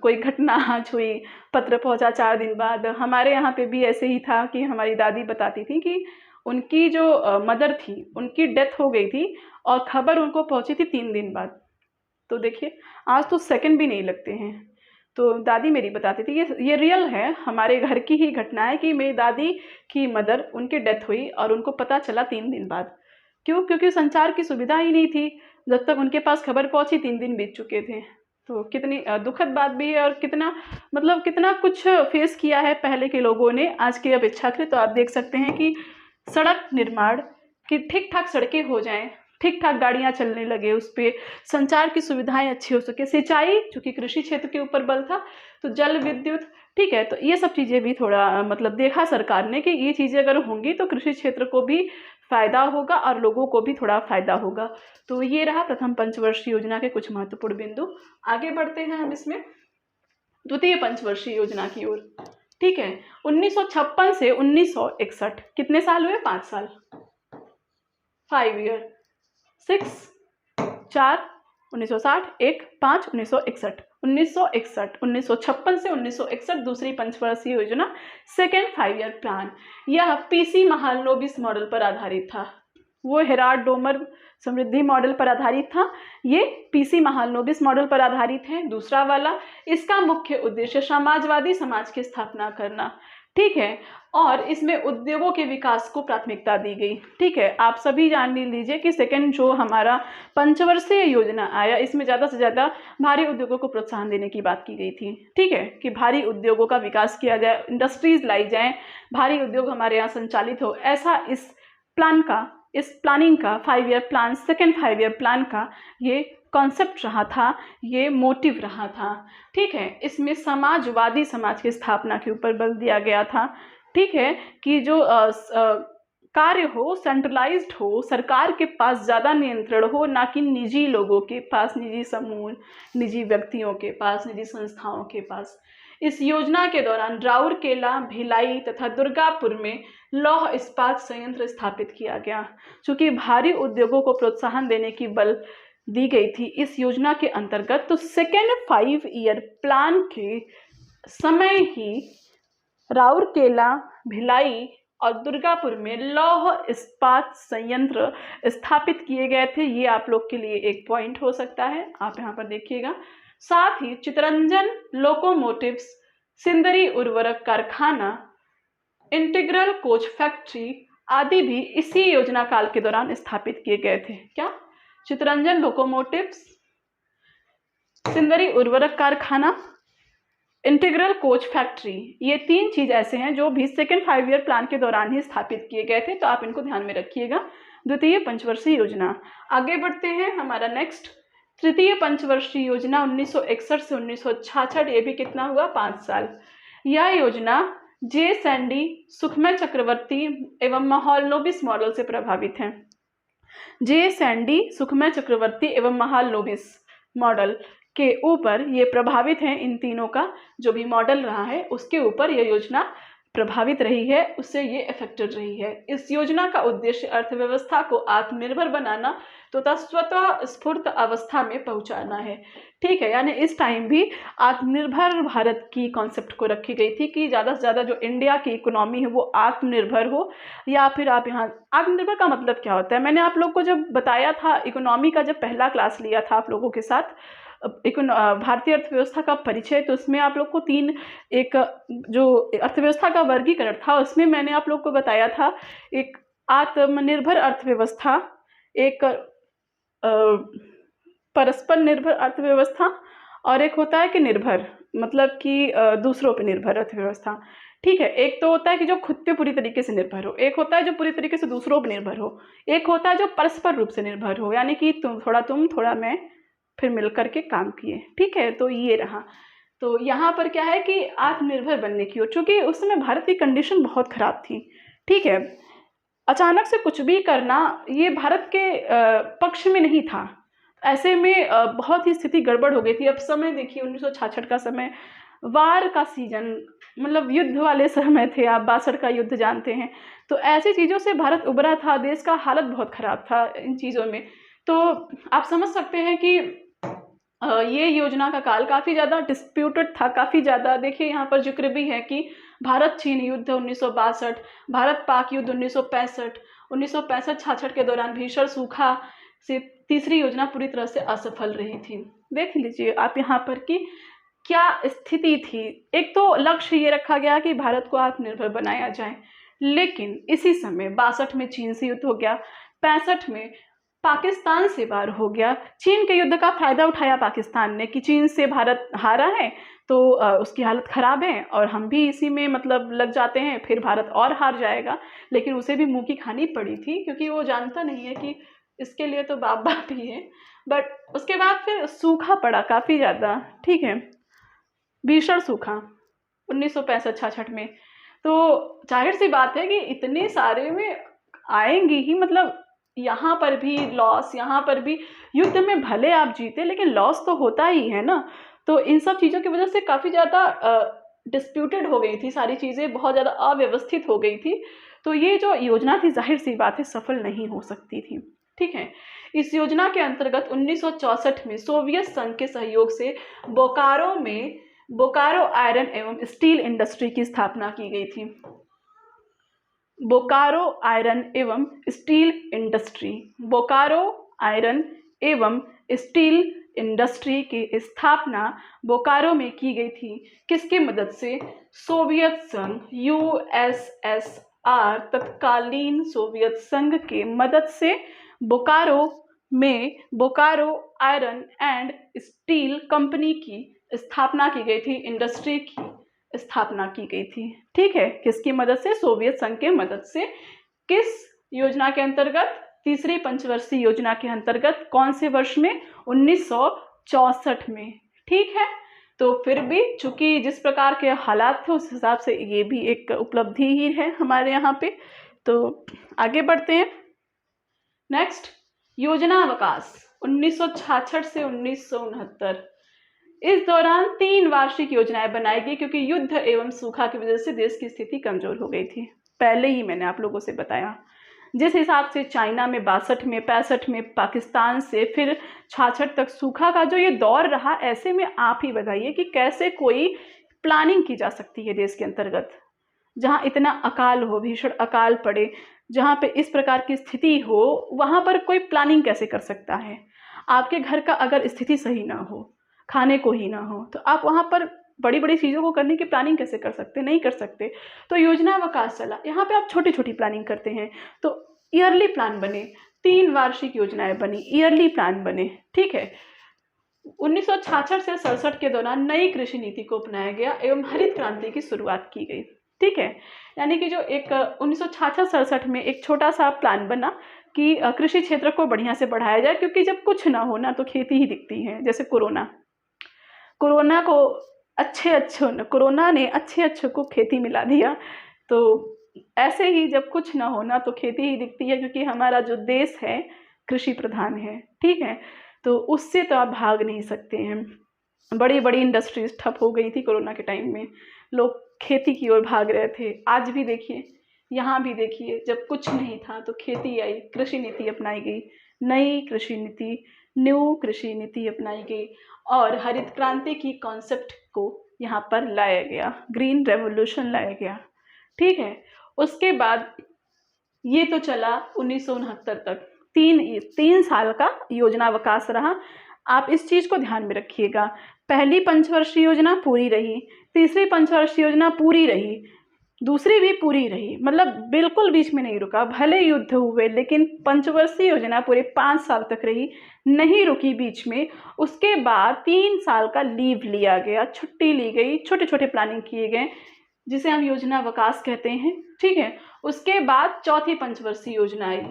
कोई घटना आज हुई, पत्र पहुंचा 4 दिन बाद। हमारे यहाँ पे भी ऐसे ही था कि हमारी दादी बताती थी कि उनकी जो मदर थी उनकी डेथ हो गई थी और खबर उनको पहुंची थी 3 दिन बाद। तो देखिए आज तो सेकंड भी नहीं लगते हैं। तो दादी मेरी बताती थी, ये रियल है, हमारे घर की ही घटना है कि मेरी दादी की मदर, उनकी डेथ हुई और उनको पता चला 3 दिन बाद। क्यों? क्योंकि संचार की सुविधा ही नहीं थी। जब तक उनके पास खबर पहुंची 3 दिन बीत चुके थे। तो कितनी दुखद बात भी है, और कितना मतलब कितना कुछ फेस किया है पहले के लोगों ने आज की अपेक्षाकृत। तो आप देख सकते हैं कि सड़क निर्माण, कि ठीक ठाक सड़कें हो जाएं, ठीक ठाक गाड़ियां चलने लगे, उस पर संचार की सुविधाएं अच्छी हो सके, सिंचाई, चूंकि कृषि क्षेत्र के ऊपर बल था तो जल विद्युत, ठीक है। तो ये सब चीज़ें भी थोड़ा मतलब देखा सरकार ने कि ये चीज़ें अगर होंगी तो कृषि क्षेत्र को भी फायदा होगा और लोगों को भी थोड़ा फायदा होगा। तो ये रहा प्रथम पंचवर्षीय योजना के कुछ महत्वपूर्ण बिंदु। आगे बढ़ते हैं हम इसमें द्वितीय पंचवर्षीय योजना की ओर। ठीक है, 1956 से 1961 कितने साल हुए? 5 साल, 5 ईयर, 6 4 1960 1 5 1961 1961 1956 से 1961 दूसरी पंचवर्षीय योजना, सेकेंड 5 ईयर प्लान। यह पीसी महालनोबिस मॉडल पर आधारित था। वो हेराल्ड डोमर समृद्धि मॉडल पर आधारित था, ये पीसी महालनोबिस मॉडल पर आधारित है दूसरा वाला। इसका मुख्य उद्देश्य समाजवादी समाज की स्थापना करना, ठीक है, और इसमें उद्योगों के विकास को प्राथमिकता दी गई। ठीक है, आप सभी जान लीजिए कि सेकंड जो हमारा पंचवर्षीय योजना आया, इसमें ज़्यादा से ज़्यादा भारी उद्योगों को प्रोत्साहन देने की बात की गई थी। ठीक है, कि भारी उद्योगों का विकास किया जाए, इंडस्ट्रीज लाई जाएं, भारी उद्योग हमारे यहाँ संचालित हो, ऐसा इस प्लानिंग का 5 year plan, second 5 year plan का ये कॉन्सेप्ट रहा था, ये मोटिव रहा था। ठीक है, इसमें समाजवादी समाज की स्थापना के ऊपर बल दिया गया था। ठीक है, कि जो कार्य हो सेंट्रलाइज्ड हो, सरकार के पास ज़्यादा नियंत्रण हो, ना कि निजी लोगों के पास, निजी समूह, निजी व्यक्तियों के पास, निजी संस्थाओं के पास। इस योजना के दौरान राउरकेला, भिलाई तथा दुर्गापुर में लौह इस्पात संयंत्र स्थापित किया गया। चूंकि भारी उद्योगों को प्रोत्साहन देने की बल दी गई थी इस योजना के अंतर्गत, तो सेकेंड 5 ईयर प्लान के समय ही राउरकेला, भिलाई और दुर्गापुर में लौह इस्पात संयंत्र स्थापित किए गए थे। ये आप लोग के लिए एक पॉइंट हो सकता है, आप यहाँ पर देखिएगा। साथ ही चितरंजन लोकोमोटिव्स, सिंदरी उर्वरक कारखाना, इंटीग्रल कोच फैक्ट्री आदि भी इसी योजना काल के दौरान स्थापित किए गए थे। क्या? चितरंजन लोकोमोटिव्स, सिंदरी उर्वरक कारखाना, इंटीग्रल कोच फैक्ट्री, ये 3 चीज ऐसे हैं जो भी सेकेंड 5 ईयर प्लान के दौरान ही स्थापित किए गए थे। तो आप इनको ध्यान में रखिएगा, द्वितीय पंचवर्षीय योजना। आगे बढ़ते हैं, हमारा नेक्स्ट तृतीय पंचवर्षीय योजना 1961 से 1966, ये भी कितना हुआ? 5 साल। यह योजना जे सैंडी, सुखमय चक्रवर्ती एवं महालनोबिस मॉडल से प्रभावित है। जे सैंडी, सुखमय चक्रवर्ती एवं महालनोबिस मॉडल के ऊपर ये प्रभावित हैं। इन तीनों का जो भी मॉडल रहा है उसके ऊपर यह योजना प्रभावित रही है, उससे ये इफेक्टेड रही है। इस योजना का उद्देश्य अर्थव्यवस्था को आत्मनिर्भर बनाना तथा स्वतः स्फूर्त अवस्था में पहुंचाना है। ठीक है, यानी इस टाइम भी आत्मनिर्भर भारत की कॉन्सेप्ट को रखी गई थी कि ज़्यादा से ज़्यादा जो इंडिया की इकोनॉमी है वो आत्मनिर्भर हो। या फिर आप यहाँ आत्मनिर्भर का मतलब क्या होता है, मैंने आप लोग को जब बताया था, इकोनॉमी का जब पहला क्लास लिया था आप लोगों के साथ, भारतीय अर्थव्यवस्था का परिचय, तो उसमें आप लोग को 3 एक जो अर्थव्यवस्था का वर्गीकरण था उसमें मैंने आप लोग को बताया था, एक आत्मनिर्भर अर्थव्यवस्था, एक परस्पर निर्भर अर्थव्यवस्था, और एक होता है कि निर्भर, मतलब कि दूसरों पर निर्भर अर्थव्यवस्था। ठीक है, एक तो होता है कि जो खुद पे पूरी तरीके से निर्भर हो, एक होता है जो पूरी तरीके से दूसरों पर निर्भर हो, एक होता है जो परस्पर रूप से निर्भर हो, यानी कि तुम थोड़ा मैं फिर मिल करके काम किए। ठीक है, तो ये रहा। तो यहाँ पर क्या है कि आत्मनिर्भर बनने की ओर, चूँकि उस समय भारत की कंडीशन बहुत ख़राब थी। ठीक है। अचानक से कुछ भी करना ये भारत के पक्ष में नहीं था। ऐसे में बहुत ही स्थिति गड़बड़ हो गई थी। अब समय देखिए 1966 का समय, वार का सीजन, मतलब युद्ध वाले समय थे, आप 62 का युद्ध जानते हैं। तो ऐसी चीज़ों से भारत उभरा था, देश का हालत बहुत ख़राब था इन चीज़ों में। तो आप समझ सकते हैं कि ये योजना का काल काफ़ी ज़्यादा डिस्प्यूटेड था, काफ़ी ज़्यादा। देखिए यहाँ पर जिक्र भी है कि भारत चीन युद्ध 1962, भारत पाक युद्ध 1965, 1965-66 के दौरान भीषण सूखा से तीसरी योजना पूरी तरह से असफल रही थी। देख लीजिए आप यहाँ पर कि क्या स्थिति थी। एक तो लक्ष्य ये रखा गया कि भारत को आत्मनिर्भर बनाया जाए, लेकिन इसी समय 62 में चीन से युद्ध हो गया, 65 में पाकिस्तान से वार हो गया। चीन के युद्ध का फायदा उठाया पाकिस्तान ने कि चीन से भारत हारा है तो उसकी हालत ख़राब है और हम भी इसी में मतलब लग जाते हैं, फिर भारत और हार जाएगा। लेकिन उसे भी मुँह की खानी पड़ी थी, क्योंकि वो जानता नहीं है कि इसके लिए तो बाप बाप ही है। बट उसके बाद फिर सूखा पड़ा काफ़ी ज़्यादा, ठीक है, भीषण सूखा 1965-66 में। तो जाहिर सी बात है कि इतने सारे में आएंगी ही, मतलब यहाँ पर भी लॉस, यहाँ पर भी युद्ध में भले आप जीते लेकिन लॉस तो होता ही है ना। तो इन सब चीज़ों की वजह से काफ़ी ज़्यादा डिस्प्यूटेड हो गई थी सारी चीज़ें, बहुत ज़्यादा अव्यवस्थित हो गई थी। तो ये जो योजना थी जाहिर सी बात है सफल नहीं हो सकती थी, ठीक है। इस योजना के अंतर्गत 1964 में सोवियत संघ के सहयोग से बोकारो आयरन एवं स्टील इंडस्ट्री की स्थापना की गई थी। बोकारो आयरन एवं स्टील इंडस्ट्री, बोकारो आयरन एवं स्टील इंडस्ट्री की स्थापना बोकारो में की गई थी। किसकी मदद से? सोवियत संघ, यूएसएसआर, तत्कालीन सोवियत संघ के मदद से बोकारो में Bokaro iron and steel company की स्थापना की गई थी, इंडस्ट्री की स्थापना की गई थी, ठीक है। किसकी मदद से? सोवियत संघ के मदद से। किस योजना के अंतर्गत? तीसरी पंचवर्षीय योजना के अंतर्गत। कौन से वर्ष में? 1964 में, ठीक है। तो फिर भी चूंकि जिस प्रकार के हालात थे उस हिसाब से ये भी एक उपलब्धि ही है हमारे यहाँ पे। तो आगे बढ़ते हैं। नेक्स्ट, योजनावकाश 1966 से 1969। इस दौरान 3 वार्षिक योजनाएं बनाई गई, क्योंकि युद्ध एवं सूखा की वजह से देश की स्थिति कमजोर हो गई थी। पहले ही मैंने आप लोगों से बताया। जिस हिसाब से चाइना में 62 में, 65 में, पाकिस्तान से फिर 66 तक सूखा का जो ये दौर रहा, ऐसे में आप ही बताइए कि कैसे कोई प्लानिंग की जा सकती है देश के अंतर्गत, जहाँ इतना अकाल हो, भीषण अकाल पड़े, जहाँ पे इस प्रकार की स्थिति हो, वहाँ पर कोई प्लानिंग कैसे कर सकता है? आपके घर का अगर स्थिति सही ना हो, खाने को ही ना हो, तो आप वहाँ पर बड़ी बड़ी चीज़ों को करने की प्लानिंग कैसे कर सकते? नहीं कर सकते। तो योजनावकाश चला, यहाँ पे आप छोटी छोटी प्लानिंग करते हैं। तो ईयरली प्लान बने, 3 वार्षिक योजनाएं बनी, ईयरली प्लान बने, ठीक है। 1966 से 67 के दौरान नई कृषि नीति को अपनाया गया एवं हरित क्रांति की शुरुआत की गई, ठीक है। यानी कि जो एक 1966-67 में एक छोटा सा प्लान बना कि कृषि क्षेत्र को बढ़िया से बढ़ाया जाए, क्योंकि जब कुछ ना हो ना तो खेती ही दिखती है। जैसे कोरोना ने अच्छे को खेती मिला दिया। तो ऐसे ही जब कुछ ना हो ना तो खेती ही दिखती है, क्योंकि हमारा जो देश है कृषि प्रधान है, ठीक है। तो उससे तो आप भाग नहीं सकते हैं। बड़ी बड़ी इंडस्ट्रीज ठप हो गई थी कोरोना के टाइम में, लोग खेती की ओर भाग रहे थे। आज भी देखिए, यहाँ भी देखिए, जब कुछ नहीं था तो खेती आई, कृषि नीति अपनाई गई, नई कृषि नीति, न्यू कृषि नीति अपनाई गई और हरित क्रांति की कॉन्सेप्ट को यहाँ पर लाया गया, ग्रीन रेवोल्यूशन लाया गया, ठीक है। उसके बाद ये तो चला 1969 तक, 3 साल का योजनावकाश रहा। आप इस चीज़ को ध्यान में रखिएगा। पहली पंचवर्षीय योजना पूरी रही, तीसरी पंचवर्षीय योजना पूरी रही, दूसरी भी पूरी रही, मतलब बिल्कुल बीच में नहीं रुका। भले युद्ध हुए लेकिन पंचवर्षीय योजना पूरे 5 साल तक रही, नहीं रुकी बीच में। उसके बाद 3 साल का लीव लिया गया, छुट्टी ली गई, छोटे छोटे प्लानिंग किए गए, जिसे हम योजनावकाश कहते हैं, ठीक है। उसके बाद चौथी पंचवर्षीय योजना आई।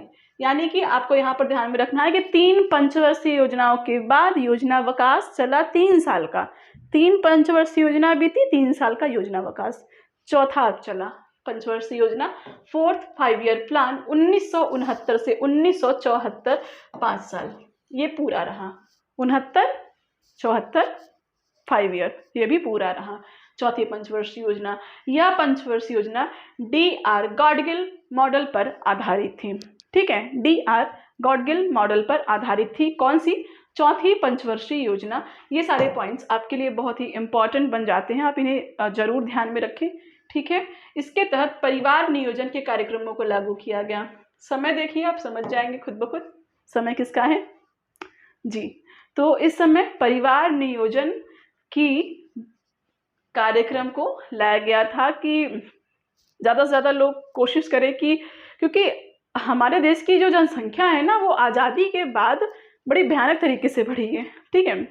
यानी कि आपको यहाँ पर ध्यान में रखना है कि 3 पंचवर्षीय योजनाओं के बाद योजनावकाश चला 3 साल का। 3 पंचवर्षीय योजना बीती, 3 साल का योजनावकाश, चौथा चला पंचवर्षीय योजना, फोर्थ 5 ईयर प्लान 1969 से 1974 5 साल, ये पूरा रहा। 69, 74 5 ईयर, ये भी पूरा रहा। चौथी पंचवर्षीय योजना, यह पंचवर्षीय योजना DR गॉडगिल मॉडल पर आधारित थी। ठीक है, DR गॉडगिल मॉडल पर आधारित थी। कौन सी? चौथी पंचवर्षीय योजना। ये सारे पॉइंट्स आपके लिए बहुत ही इंपॉर्टेंट बन जाते हैं, आप इन्हें जरूर ध्यान में रखें। ठीक है, इसके तहत परिवार नियोजन के कार्यक्रमों को लागू किया गया। समय देखिए, आप समझ जाएंगे खुद ब खुद समय किसका है जी। तो इस समय परिवार नियोजन की कार्यक्रम को लाया गया था कि ज़्यादा से ज़्यादा लोग कोशिश करें कि, क्योंकि हमारे देश की जो जनसंख्या है ना, वो आज़ादी के बाद बड़ी भयानक तरीके से बढ़ी है। ठीक है,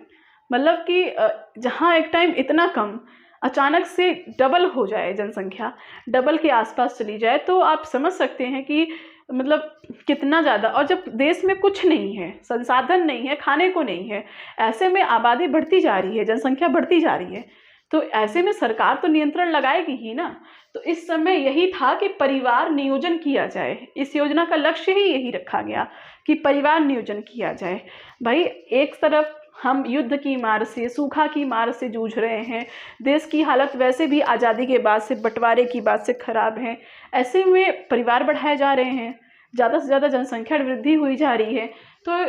मतलब कि जहाँ एक टाइम इतना कम, अचानक से डबल हो जाए जनसंख्या, डबल के आसपास चली जाए, तो आप समझ सकते हैं कि मतलब कितना ज़्यादा। और जब देश में कुछ नहीं है, संसाधन नहीं है, खाने को नहीं है, ऐसे में आबादी बढ़ती जा रही है, जनसंख्या बढ़ती जा रही है, तो ऐसे में सरकार तो नियंत्रण लगाएगी ही ना। तो इस समय यही था कि परिवार नियोजन किया जाए। इस योजना का लक्ष्य ही यही रखा गया कि परिवार नियोजन किया जाए। भाई, एक तरफ हम युद्ध की मार से, सूखा की मार से जूझ रहे हैं, देश की हालत वैसे भी आज़ादी के बाद से, बंटवारे की बात से खराब है, ऐसे में परिवार बढ़ाए जा रहे हैं, ज़्यादा से ज़्यादा जनसंख्या वृद्धि हुई जा रही है, तो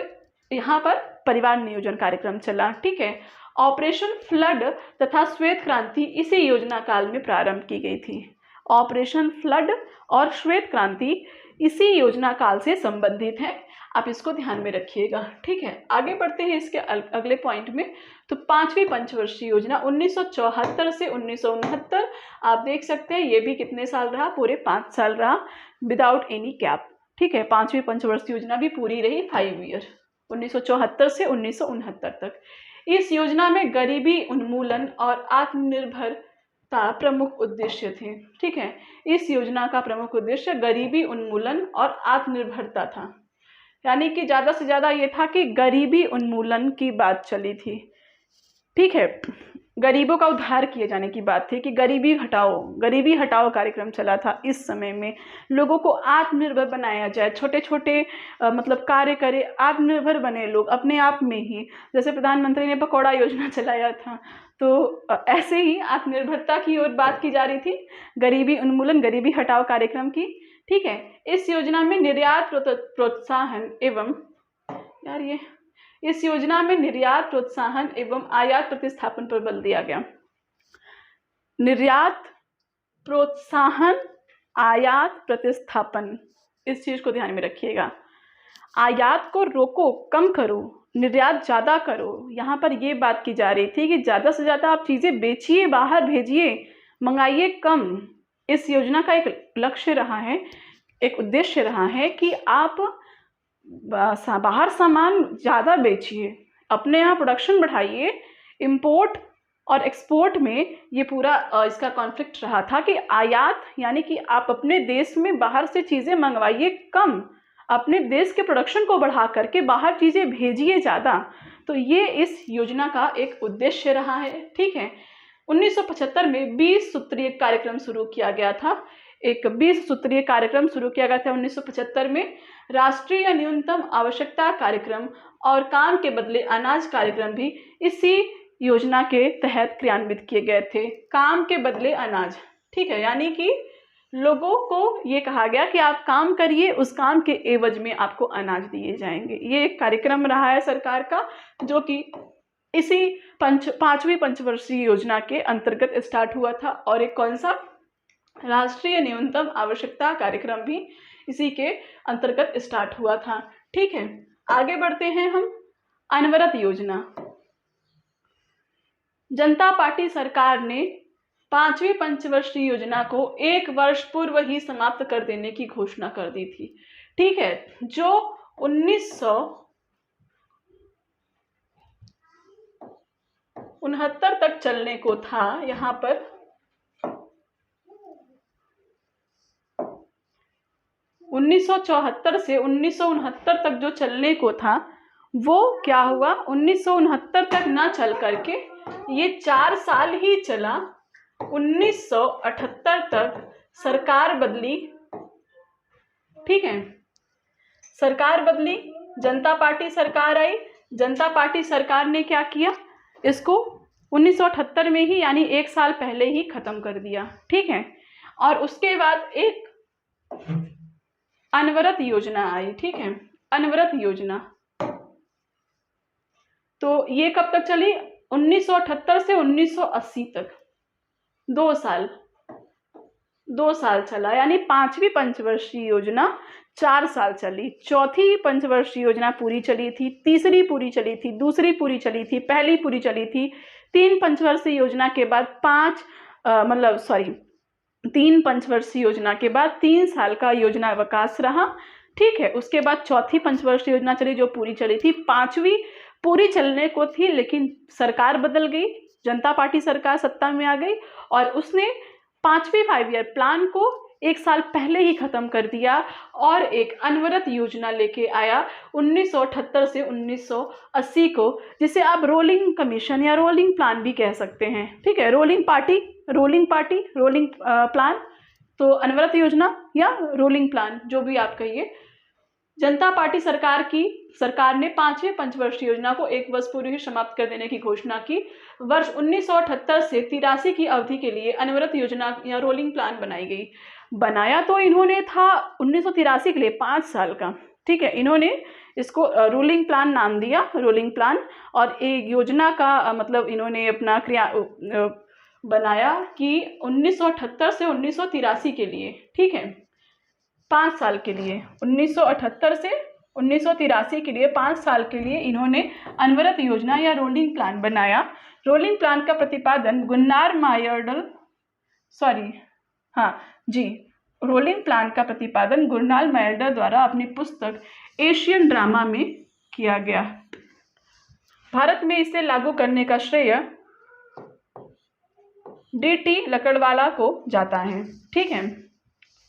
यहाँ पर परिवार नियोजन कार्यक्रम चला। ठीक है, ऑपरेशन फ्लड तथा श्वेत क्रांति इसी योजना काल में प्रारंभ की गई थी। ऑपरेशन फ्लड और श्वेत क्रांति इसी योजना काल से संबंधित है, आप इसको ध्यान में रखिएगा। ठीक है, आगे बढ़ते हैं इसके अगले पॉइंट में। तो पांचवी पंचवर्षीय योजना 1974 से 1969, आप देख सकते हैं ये भी कितने साल रहा? पूरे 5 साल रहा, विदाउट एनी गैप। ठीक है, पांचवी पंचवर्षीय योजना भी पूरी रही 5 ईयर, 1974 से 1969 तक। इस योजना में गरीबी उन्मूलन और आत्मनिर्भरता प्रमुख उद्देश्य थे। ठीक है, इस योजना का प्रमुख उद्देश्य गरीबी उन्मूलन और आत्मनिर्भरता था, यानी कि ज़्यादा से ज़्यादा ये था कि गरीबी उन्मूलन की बात चली थी। ठीक है, गरीबों का उद्धार किए जाने की बात थी कि गरीबी हटाओ कार्यक्रम चला था। इस समय में लोगों को आत्मनिर्भर बनाया जाए, छोटे छोटे मतलब कार्य करे, आत्मनिर्भर बने लोग अपने आप में ही। जैसे प्रधानमंत्री ने पकौड़ा योजना चलाया था, तो ऐसे ही आत्मनिर्भरता की ओर बात की जा रही थी, गरीबी उन्मूलन, गरीबी हटाओ कार्यक्रम की। ठीक है, इस योजना में निर्यात प्रोत्साहन एवं आयात प्रतिस्थापन पर बल दिया गया। निर्यात प्रोत्साहन, आयात प्रतिस्थापन, इस चीज को ध्यान में रखिएगा। आयात को रोको, कम करो, निर्यात ज़्यादा करो। यहाँ पर ये बात की जा रही थी कि ज़्यादा से ज़्यादा आप चीज़ें बेचिए, बाहर भेजिए, मंगाइए कम। इस योजना का एक लक्ष्य रहा है, एक उद्देश्य रहा है कि आप बाहर सामान ज़्यादा बेचिए, अपने यहाँ प्रोडक्शन बढ़ाइए। इंपोर्ट और एक्सपोर्ट में ये पूरा इसका कॉन्फ्लिक्ट रहा था कि आयात यानी कि आप अपने देश में बाहर से चीज़ें मंगवाइए कम, अपने देश के प्रोडक्शन को बढ़ा करके बाहर चीज़ें भेजिए ज़्यादा। तो ये इस योजना का एक उद्देश्य रहा है। ठीक है, 1975 में 20 सूत्रीय कार्यक्रम शुरू किया गया था। एक 20 सूत्रीय कार्यक्रम शुरू किया गया था 1975 में। राष्ट्रीय न्यूनतम आवश्यकता कार्यक्रम और काम के बदले अनाज कार्यक्रम भी इसी योजना के तहत क्रियान्वित किए गए थे। काम के बदले अनाज, ठीक है, यानी कि लोगों को ये कहा गया कि आप काम करिए, उस काम के एवज में आपको अनाज दिए जाएंगे। ये एक कार्यक्रम रहा है सरकार का, जो कि इसी पांचवी पंचवर्षीय योजना के अंतर्गत स्टार्ट हुआ था। और एक कौन सा? राष्ट्रीय न्यूनतम आवश्यकता कार्यक्रम भी इसी के अंतर्गत स्टार्ट हुआ था। ठीक है, आगे बढ़ते हैं हम। अनवरत योजना, जनता पार्टी सरकार ने पांचवी पंचवर्षीय योजना को 1 वर्ष पूर्व ही समाप्त कर देने की घोषणा कर दी थी। ठीक है, जो 1969 तक चलने को था, यहाँ पर 1974 से 1969 तक जो चलने को था, वो क्या हुआ? 1969 तक ना चल करके ये 4 साल ही चला। 1978 तक सरकार बदली, ठीक है, सरकार बदली, जनता पार्टी सरकार आई। जनता पार्टी सरकार ने क्या किया, इसको 1978 में ही यानी 1 साल पहले ही खत्म कर दिया, ठीक है। और उसके बाद एक अनवरत योजना आई, ठीक है, अनवरत योजना। तो ये कब तक चली, 1978 से 1980 तक, 2 साल, 2 साल चला, यानी 5वीं पंचवर्षीय योजना 4 साल चली। चौथी पंचवर्षीय योजना पूरी चली थी, तीसरी पूरी चली थी, दूसरी पूरी चली थी, पहली पूरी चली थी। 3 पंचवर्षीय योजना के बाद 3 पंचवर्षीय योजना के बाद 3 साल का योजना अवकाश रहा, ठीक है। उसके बाद चौथी पंचवर्षीय योजना चली जो पूरी चली थी। 5वीं पूरी चलने को थी, लेकिन सरकार बदल गई, जनता पार्टी सरकार सत्ता में आ गई और उसने 5वीं 5 ईयर प्लान को 1 साल पहले ही खत्म कर दिया और एक अनवरत योजना लेके आया 1978 से 1980 को, जिसे आप रोलिंग कमीशन या रोलिंग प्लान भी कह सकते हैं, ठीक है। रोलिंग प्लान, तो अनवरत योजना या रोलिंग प्लान, जो भी आप कहिए। जनता पार्टी सरकार ने 5वें पंचवर्षीय योजना को 1 वर्ष पूर्व ही समाप्त कर देने की घोषणा की। वर्ष 1978 से 83 की अवधि के लिए अनवरत योजना या रोलिंग प्लान बनाई गई। बनाया तो इन्होंने था 1983 के लिए 5 साल का, ठीक है। इन्होंने इसको रोलिंग प्लान नाम दिया, रोलिंग प्लान। और एक योजना का मतलब इन्होंने अपना बनाया कि 1978 से 1983 के लिए, ठीक है, 5 साल के लिए, 1978 से 1983 के लिए 5 साल के लिए इन्होंने अनवरत योजना या रोलिंग प्लान बनाया। रोलिंग प्लान का प्रतिपादन रोलिंग प्लान का प्रतिपादन गुरनाल मायर्डर द्वारा अपनी पुस्तक एशियन ड्रामा में किया गया। भारत में इसे लागू करने का श्रेय डी.टी. लकड़वाला को जाता है, ठीक है।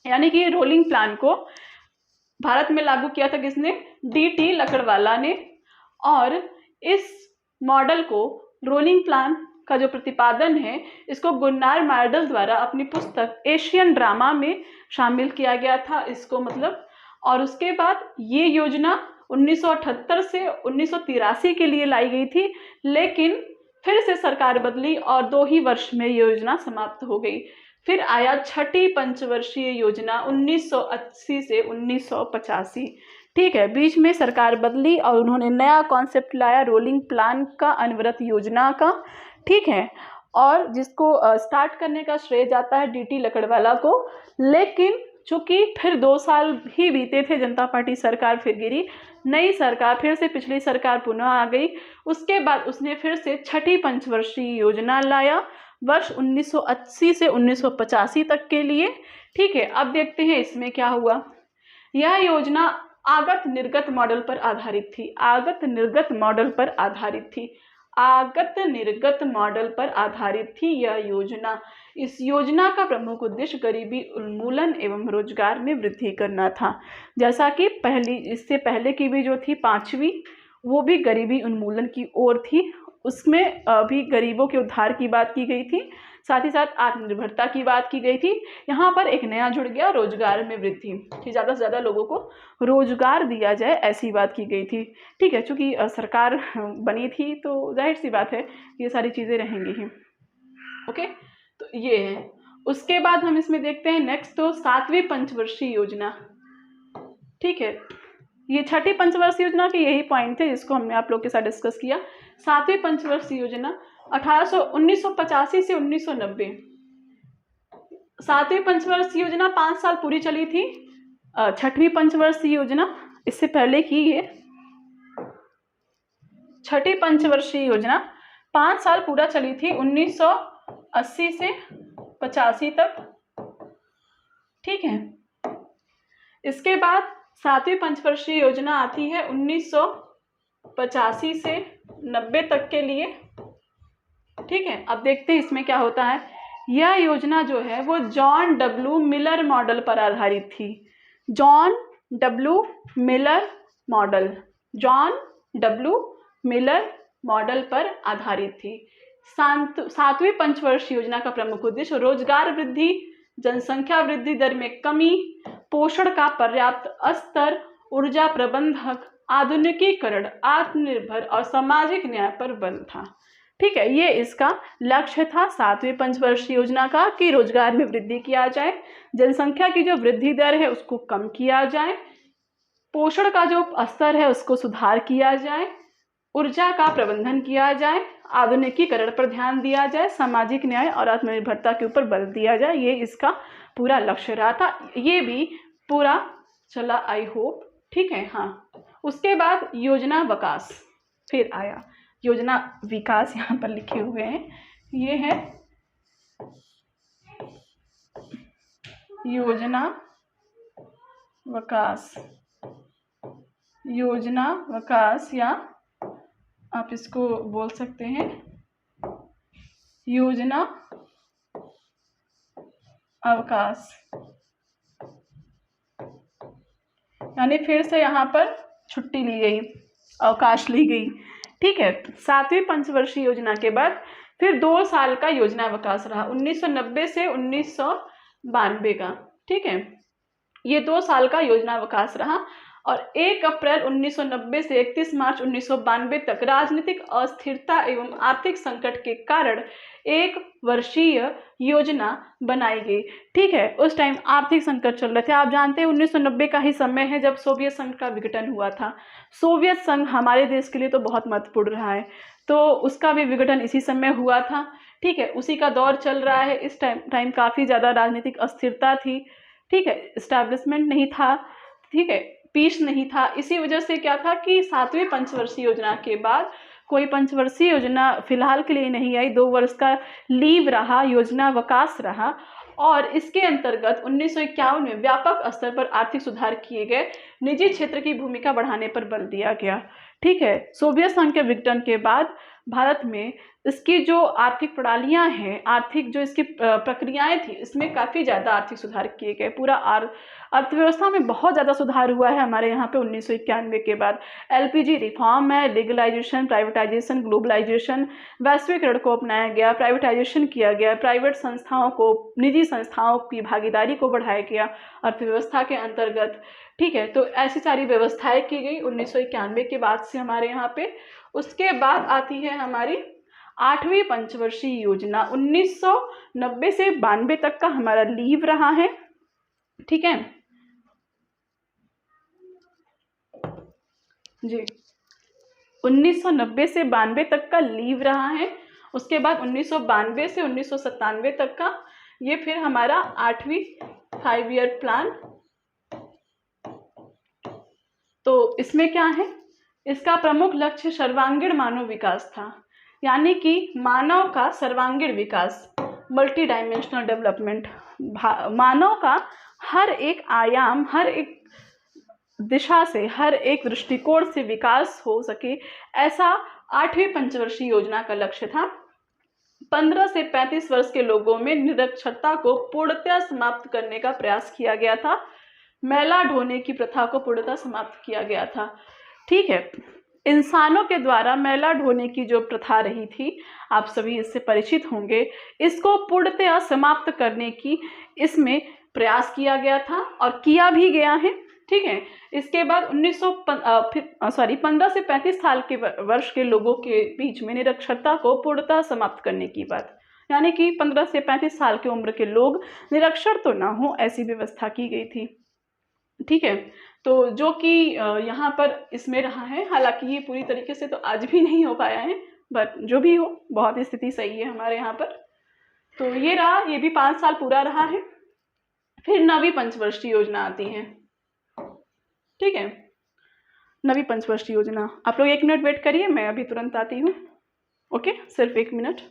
यानी कि रोलिंग प्लान को भारत में लागू किया था किसने, डी.टी. लकड़वाला ने। और इस मॉडल को, रोलिंग प्लान का जो प्रतिपादन है, इसको गुरनाल मायर्डर द्वारा अपनी पुस्तक एशियन ड्रामा में शामिल किया गया था, इसको मतलब। और उसके बाद ये योजना 1978 से 1983 के लिए लाई गई थी, लेकिन फिर से सरकार बदली और 2 ही वर्ष में योजना समाप्त हो गई। फिर आया 6ठी पंचवर्षीय योजना 1980 से 1985, ठीक है। बीच में सरकार बदली और उन्होंने नया कॉन्सेप्ट लाया रोलिंग प्लान का, अनवरत योजना का, ठीक है। और जिसको स्टार्ट करने का श्रेय जाता है डी.टी. लकड़वाला को। लेकिन चूंकि फिर 2 साल ही बीते थे, जनता पार्टी सरकार फिर गिरी, नई सरकार, फिर से पिछली सरकार पुनः आ गई। उसके बाद उसने फिर से 6ठी पंचवर्षीय योजना लाया वर्ष 1980 से 1985 तक के लिए, ठीक है। अब देखते हैं इसमें क्या हुआ। यह योजना आगत निर्गत मॉडल पर आधारित थी, आगत निर्गत मॉडल पर आधारित थी, आगत निर्गत मॉडल पर आधारित थी यह योजना। इस योजना का प्रमुख उद्देश्य गरीबी उन्मूलन एवं रोजगार में वृद्धि करना था। जैसा कि इससे पहले की भी जो थी 5वीं, वो भी गरीबी उन्मूलन की ओर थी। उसमें भी गरीबों के उद्धार की बात की गई थी, साथ ही साथ आत्मनिर्भरता की बात की गई थी। यहाँ पर एक नया जुड़ गया, रोजगार में वृद्धि, कि ज़्यादा से ज़्यादा लोगों को रोजगार दिया जाए, ऐसी बात की गई थी, ठीक है। चूँकि सरकार बनी थी तो जाहिर सी बात है ये सारी चीज़ें रहेंगी ही, ओके। तो ये है। उसके बाद हम इसमें देखते हैं नेक्स्ट, तो 7वीं पंचवर्षीय योजना, ठीक है। ये 6ठी पंचवर्षीय योजना के यही पॉइंट थे जिसको हमने आप लोग के साथ डिस्कस किया। 7वीं पंचवर्षीय योजना 1985 से 1990। 7वीं पंचवर्षीय योजना 5 साल पूरी चली थी। 6वीं पंचवर्षीय योजना इससे पहले की ये 6ठी पंचवर्षीय योजना 5 साल पूरा चली थी, 1980 से 85 तक, ठीक है। इसके बाद 7वीं पंचवर्षीय योजना आती है 1985 से 90 तक के लिए, ठीक है। अब देखते हैं इसमें क्या होता है। यह योजना जो है वो जॉन डब्ल्यू मिलर मॉडल पर आधारित थी। John W Miller model, John W Miller model पर आधारित थी। 7वीं पंचवर्षीय योजना का प्रमुख उद्देश्य रोजगार वृद्धि, जनसंख्या वृद्धि दर में कमी, पोषण का पर्याप्त स्तर, ऊर्जा प्रबंधक, आधुनिकीकरण, आत्मनिर्भर और सामाजिक न्याय पर बल था। ठीक है, ये इसका लक्ष्य था 7वीं पंचवर्षीय योजना का कि रोजगार में वृद्धि किया जाए, जनसंख्या की जो वृद्धि दर है उसको कम किया जाए, पोषण का जो स्तर है उसको सुधार किया जाए, ऊर्जा का प्रबंधन किया जाए, आधुनिकीकरण पर ध्यान दिया जाए, सामाजिक न्याय और आत्मनिर्भरता के ऊपर बल दिया जाए। ये इसका पूरा लक्ष्य रहा था। ये भी पूरा चला, आई होप। ठीक है, हाँ। उसके बाद योजना विकास फिर आया। योजना विकास यहाँ पर लिखे हुए हैं, ये है योजना विकास। योजना विकास या आप इसको बोल सकते हैं योजना अवकाश, यानी फिर से यहाँ पर छुट्टी ली गई, अवकाश ली गई। ठीक है, 7वीं पंचवर्षीय योजना के बाद फिर 2 साल का योजना विकास रहा, 1990 से 1992 का। ठीक है, ये 2 साल का योजना विकास रहा और 1 अप्रैल 1990 से 31 मार्च 1992 तक राजनीतिक अस्थिरता एवं आर्थिक संकट के कारण 1 वर्षीय योजना बनाई गई। ठीक है, उस टाइम आर्थिक संकट चल रहे थे। आप जानते हैं 1990 का ही समय है जब सोवियत संघ का विघटन हुआ था। सोवियत संघ हमारे देश के लिए तो बहुत महत्वपूर्ण रहा है, तो उसका भी विघटन इसी समय हुआ था। ठीक है, उसी का दौर चल रहा है। इस टाइम काफ़ी ज़्यादा राजनीतिक अस्थिरता थी। ठीक है, इस्टेब्लिशमेंट नहीं था। ठीक है, पीस नहीं था। इसी वजह से क्या था कि 7वीं पंचवर्षीय योजना के बाद कोई पंचवर्षीय योजना फिलहाल के लिए नहीं आई, 2 वर्ष का लीव रहा, योजना विकास रहा। और इसके अंतर्गत 1951 में व्यापक स्तर पर आर्थिक सुधार किए गए, निजी क्षेत्र की भूमिका बढ़ाने पर बल दिया गया। ठीक है, सोवियत संघ के विघटन के बाद भारत में इसकी जो आर्थिक प्रणालियां हैं, आर्थिक जो इसकी प्रक्रियाएं थी, इसमें काफ़ी ज़्यादा आर्थिक सुधार किए गए। पूरा अर्थव्यवस्था में बहुत ज़्यादा सुधार हुआ है हमारे यहाँ पे 1991 के बाद। एलपीजी रिफॉर्म है, लीगलाइजेशन, प्राइवेटाइजेशन, ग्लोबलाइजेशन, वैश्वीकरण को अपनाया गया, प्राइवेटाइजेशन किया गया, प्राइवेट संस्थाओं को, निजी संस्थाओं की भागीदारी को बढ़ाया गया अर्थव्यवस्था के अंतर्गत। ठीक है, तो ऐसी सारी व्यवस्थाएं की गई 1991 के बाद से हमारे यहाँ पे। उसके बाद आती है हमारी 8वीं पंचवर्षीय योजना, 1990 से 92 तक का हमारा लीव रहा है। ठीक है जी, 1990 से 92 तक का लीव रहा है। उसके बाद 1992 से 1997 तक का ये फिर हमारा 8वीं 5 ईयर प्लान। तो इसमें क्या है, इसका प्रमुख लक्ष्य सर्वांगीण मानव विकास था, यानी कि मानव का सर्वांगीण विकास, मल्टी डायमेंशनल डेवलपमेंट। मानव का हर एक आयाम, हर एक दिशा से, हर एक दृष्टिकोण से विकास हो सके, ऐसा 8वीं पंचवर्षीय योजना का लक्ष्य था। 15 से 35 वर्ष के लोगों में निरक्षरता को पूर्णतः समाप्त करने का प्रयास किया गया था। मैला ढोने की प्रथा को पूर्णतः समाप्त किया गया था। ठीक है, इंसानों के द्वारा मैला ढोने की जो प्रथा रही थी, आप सभी इससे परिचित होंगे, इसको पूर्णतः समाप्त करने की इसमें प्रयास किया गया था और किया भी गया है। ठीक है, इसके बाद 15 से 35 साल के वर्ष के लोगों के बीच में निरक्षरता को पूर्णतः समाप्त करने की बात, यानी कि 15 से 35 साल की उम्र के लोग निरक्षर तो ना हो, ऐसी व्यवस्था की गई थी। ठीक है, तो जो कि यहाँ पर इसमें रहा है, हालांकि ये पूरी तरीके से तो आज भी नहीं हो पाया है, बट जो भी हो, बहुत स्थिति सही है हमारे यहाँ पर। तो ये रहा, ये भी 5 साल पूरा रहा है। फिर 9वीं पंचवर्षीय योजना आती है। ठीक है, 9वीं पंचवर्षीय योजना, आप लोग 1 मिनट वेट करिए, मैं अभी तुरंत आती हूँ। ओके, सिर्फ 1 मिनट।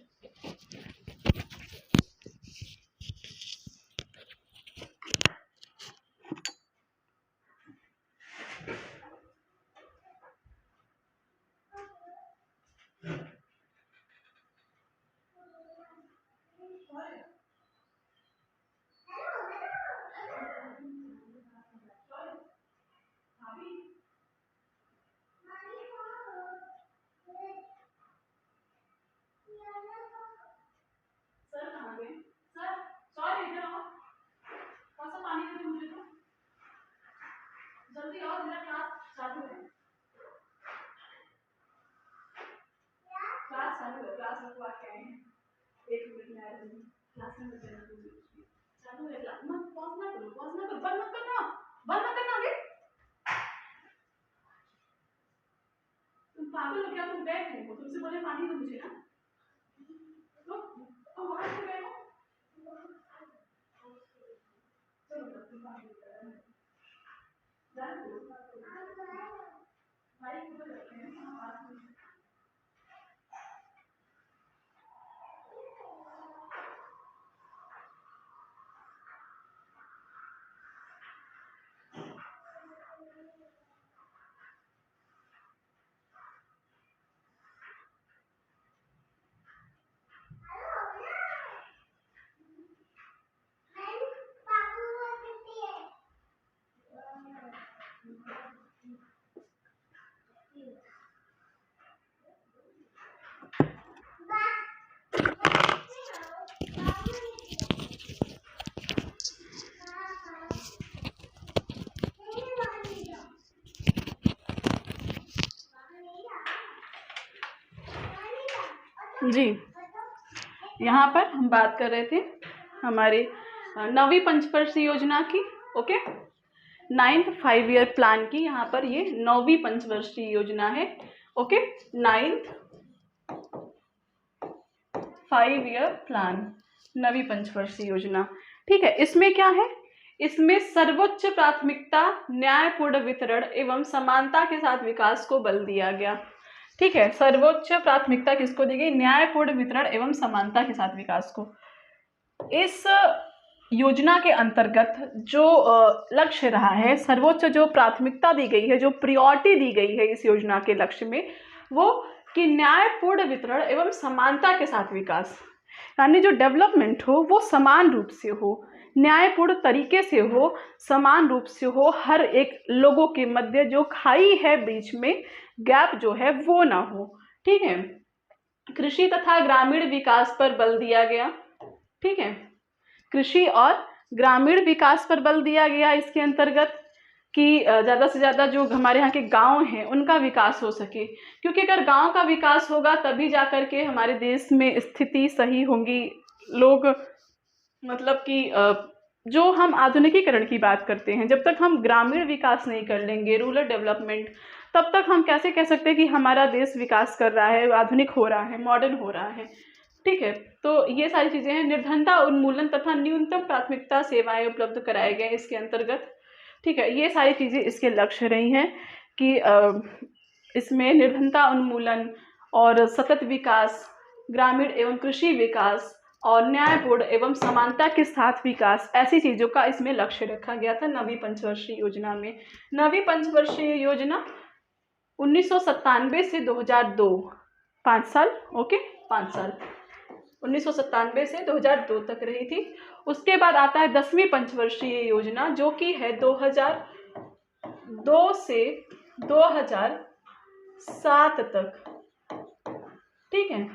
मेरा क्लास चालू है, क्लास चालू है, क्लास में बात क्या है, 1 मिनट में आ रही हूँ, क्लास में बता रही हूँ, चालू है क्लास, मत पॉज ना करो, पॉज ना करो, बंद मत करना, बंद मत करना रे, तुम पागल हो क्या, तुम बैठ रहे हो, तुमसे बोले पानी दो मुझे ना, तो वहां से बैठो, चलो तुम पानी दो, जान दो भाई को रखते हैं पास में। जी, यहाँ पर हम बात कर रहे थे हमारे 9वीं पंचवर्षीय योजना की, ओके, 9th 5 ईयर प्लान की। यहाँ पर ये 9वीं पंचवर्षीय योजना है, ओके, 9th 5 ईयर प्लान, 9वीं पंचवर्षीय योजना, ठीक है। इसमें क्या है, इसमें सर्वोच्च प्राथमिकता न्यायपूर्ण वितरण एवं समानता के साथ विकास को बल दिया गया, ठीक है। सर्वोच्च प्राथमिकता किसको दी गई, न्यायपूर्ण वितरण एवं समानता के साथ विकास को। इस योजना के अंतर्गत जो लक्ष्य रहा है, सर्वोच्च जो प्राथमिकता दी गई है, जो प्रायोरिटी दी गई है इस योजना के लक्ष्य में, वो कि न्यायपूर्ण वितरण एवं समानता के साथ विकास, यानी जो डेवलपमेंट हो वो समान रूप से हो, न्यायपूर्ण तरीके से हो, समान रूप से हो, हर एक लोगों के मध्य जो खाई है बीच में गैप जो है वो ना हो, ठीक है। कृषि तथा ग्रामीण विकास पर बल दिया गया, ठीक है, कृषि और ग्रामीण विकास पर बल दिया गया इसके अंतर्गत, कि ज़्यादा से ज़्यादा जो हमारे यहाँ के गांव हैं उनका विकास हो सके, क्योंकि अगर गांव का विकास होगा तभी जा कर के हमारे देश में स्थिति सही होगी। लोग मतलब कि जो हम आधुनिकीकरण की बात करते हैं, जब तक हम ग्रामीण विकास नहीं कर लेंगे, रूरल डेवलपमेंट, तब तक हम कैसे कह सकते हैं कि हमारा देश विकास कर रहा है, आधुनिक हो रहा है, मॉडर्न हो रहा है, ठीक है। तो ये सारी चीज़ें हैं। निर्धनता उन्मूलन तथा न्यूनतम प्राथमिकता सेवाएं उपलब्ध कराए गए इसके अंतर्गत, ठीक है। ये सारी चीज़ें इसके लक्ष्य रही हैं कि इसमें निर्धनता उन्मूलन और सतत विकास, ग्रामीण एवं कृषि विकास और न्यायपूर्ण एवं समानता के साथ विकास, ऐसी चीज़ों का इसमें लक्ष्य रखा गया था 9वीं पंचवर्षीय योजना में। 9वीं पंचवर्षीय योजना 1997 से 2002, 5 साल, ओके, 5 साल, 1997 से 2002 तक रही थी। उसके बाद आता है 10वीं पंचवर्षीय योजना, जो कि है 2002 से 2007 तक, ठीक है,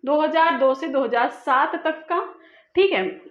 2002 से 2007 तक का, ठीक है।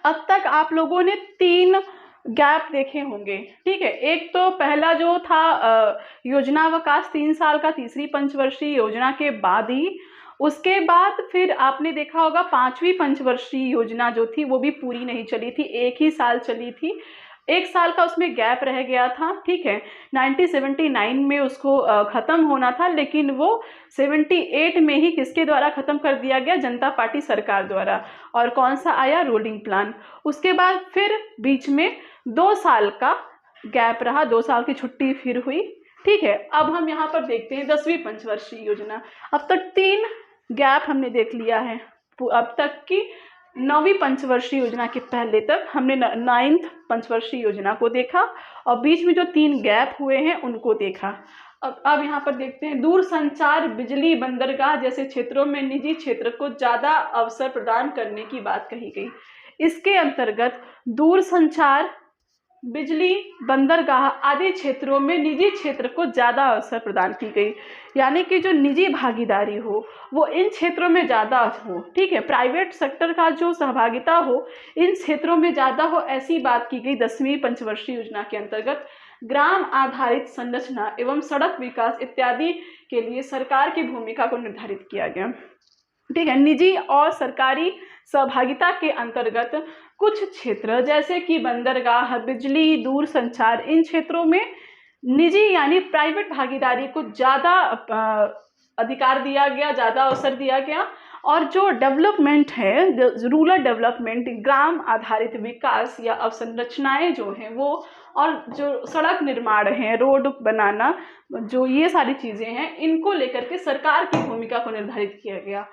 अब तक आप लोगों ने 3 गैप देखे होंगे, ठीक है। एक तो पहला जो था योजनावकाश 3 साल का, तीसरी पंचवर्षीय योजना के बाद ही, उसके बाद फिर आपने देखा होगा 5वीं पंचवर्षीय योजना जो थी वो भी पूरी नहीं चली थी, 1 ही साल चली थी, 1 साल का उसमें गैप रह गया था, ठीक है। 1979 में उसको ख़त्म होना था, लेकिन वो 78 में ही किसके द्वारा ख़त्म कर दिया गया, जनता पार्टी सरकार द्वारा। और कौन सा आया, रोलिंग प्लान। उसके बाद फिर बीच में 2 साल का गैप रहा, 2 साल की छुट्टी फिर हुई, ठीक है। अब हम यहाँ पर देखते हैं 10वीं पंचवर्षीय योजना। अब तक 3 गैप हमने देख लिया है, अब तक की 9वीं पंचवर्षीय योजना के पहले तक हमने 9th पंचवर्षीय योजना को देखा, और बीच में जो 3 गैप हुए हैं उनको देखा। अब यहाँ पर देखते हैं दूरसंचार, बिजली, बंदरगाह जैसे क्षेत्रों में निजी क्षेत्र को ज़्यादा अवसर प्रदान करने की बात कही गई। इसके अंतर्गत दूरसंचार, बिजली, बंदरगाह आदि क्षेत्रों में निजी क्षेत्र को ज़्यादा अवसर प्रदान की गई, यानी कि जो निजी भागीदारी हो वो इन क्षेत्रों में ज़्यादा हो, ठीक है, प्राइवेट सेक्टर का जो सहभागिता हो इन क्षेत्रों में ज़्यादा हो, ऐसी बात की गई 10वीं पंचवर्षीय योजना के अंतर्गत। ग्राम आधारित संरचना एवं सड़क विकास इत्यादि के लिए सरकार की भूमिका को निर्धारित किया गया, ठीक है। निजी और सरकारी सहभागिता के अंतर्गत कुछ क्षेत्र जैसे कि बंदरगाह, बिजली, दूरसंचार, इन क्षेत्रों में निजी यानी प्राइवेट भागीदारी को ज़्यादा अधिकार दिया गया, ज़्यादा अवसर दिया गया। और जो डेवलपमेंट है, रूरल डेवलपमेंट, ग्राम आधारित विकास या अवसंरचनाएं जो हैं वो, और जो सड़क निर्माण है, रोड बनाना, जो ये सारी चीज़ें हैं, इनको लेकर के सरकार की भूमिका को निर्धारित किया गया।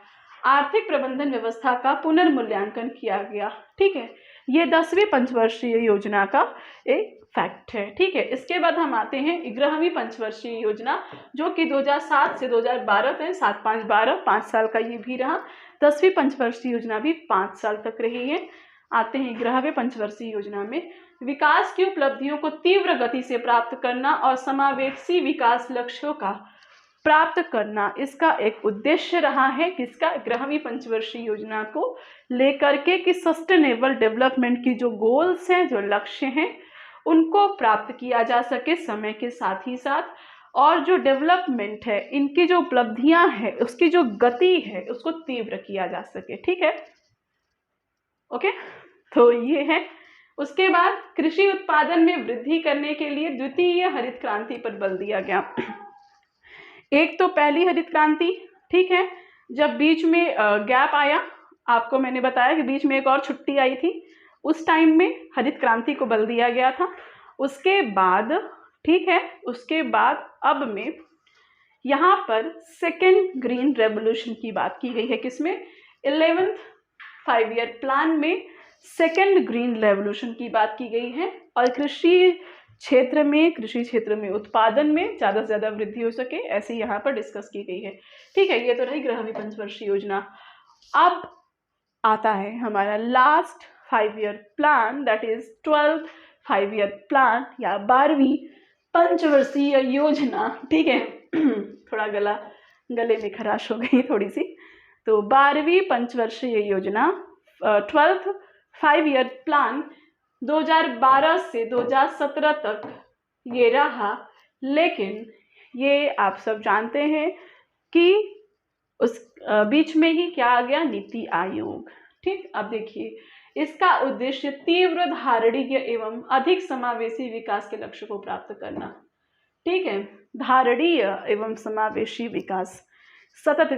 आर्थिक प्रबंधन व्यवस्था का पुनर्मूल्यांकन किया गया, ठीक है। ये 10वीं पंचवर्षीय योजना का एक फैक्ट है, ठीक है। इसके बाद हम आते हैं 11वीं पंचवर्षीय योजना, जो कि 2007 से 2012 तक, 7-5-12 5 साल का ये भी रहा। 10वीं पंचवर्षीय योजना भी 5 साल तक रही है। आते हैं 11वें पंचवर्षीय योजना में। विकास की उपलब्धियों को तीव्र गति से प्राप्त करना और समावेशी विकास लक्ष्यों का प्राप्त करना, इसका एक उद्देश्य रहा है किसका, 11वीं पंचवर्षीय योजना को लेकर के, कि सस्टेनेबल डेवलपमेंट की जो गोल्स हैं, जो लक्ष्य हैं, उनको प्राप्त किया जा सके समय के साथ ही साथ, और जो डेवलपमेंट है, इनकी जो उपलब्धियां हैं, उसकी जो गति है, उसको तीव्र किया जा सके, ठीक है, ओके। तो ये है। उसके बाद कृषि उत्पादन में वृद्धि करने के लिए द्वितीय हरित क्रांति पर बल दिया गया। एक तो पहली हरित क्रांति, ठीक है, जब बीच में गैप आया, आपको मैंने बताया कि बीच में एक और छुट्टी आई थी, उस टाइम में हरित क्रांति को बल दिया गया था। उसके बाद, ठीक है, उसके बाद अब में यहाँ पर सेकेंड ग्रीन रेवोल्यूशन की बात की गई है, किसमें, 11th 5 ईयर प्लान में सेकेंड ग्रीन रेवोल्यूशन की बात की गई है, और कृषि क्षेत्र में उत्पादन में ज़्यादा से ज़्यादा वृद्धि हो सके, ऐसी यहाँ पर डिस्कस की गई है, ठीक है। ये तो रही 11वीं पंचवर्षीय योजना। अब आता है हमारा last 5 year plan, that is 12th 5 year plan या 12वीं पंचवर्षीय योजना, ठीक है। थोड़ा गले में खराश हो गई थोड़ी सी। तो 12वीं पंचवर्षीय योजना, 12th 5 ईयर प्लान 2012 से 2017 तक ये रहा, लेकिन ये आप सब जानते हैं कि उस बीच में ही क्या आ गया, नीति आयोग, ठीक। अब देखिए, इसका उद्देश्य तीव्र, धारणीय एवं अधिक समावेशी विकास के लक्ष्य को प्राप्त करना, ठीक है। धारणीय एवं समावेशी विकास, सतत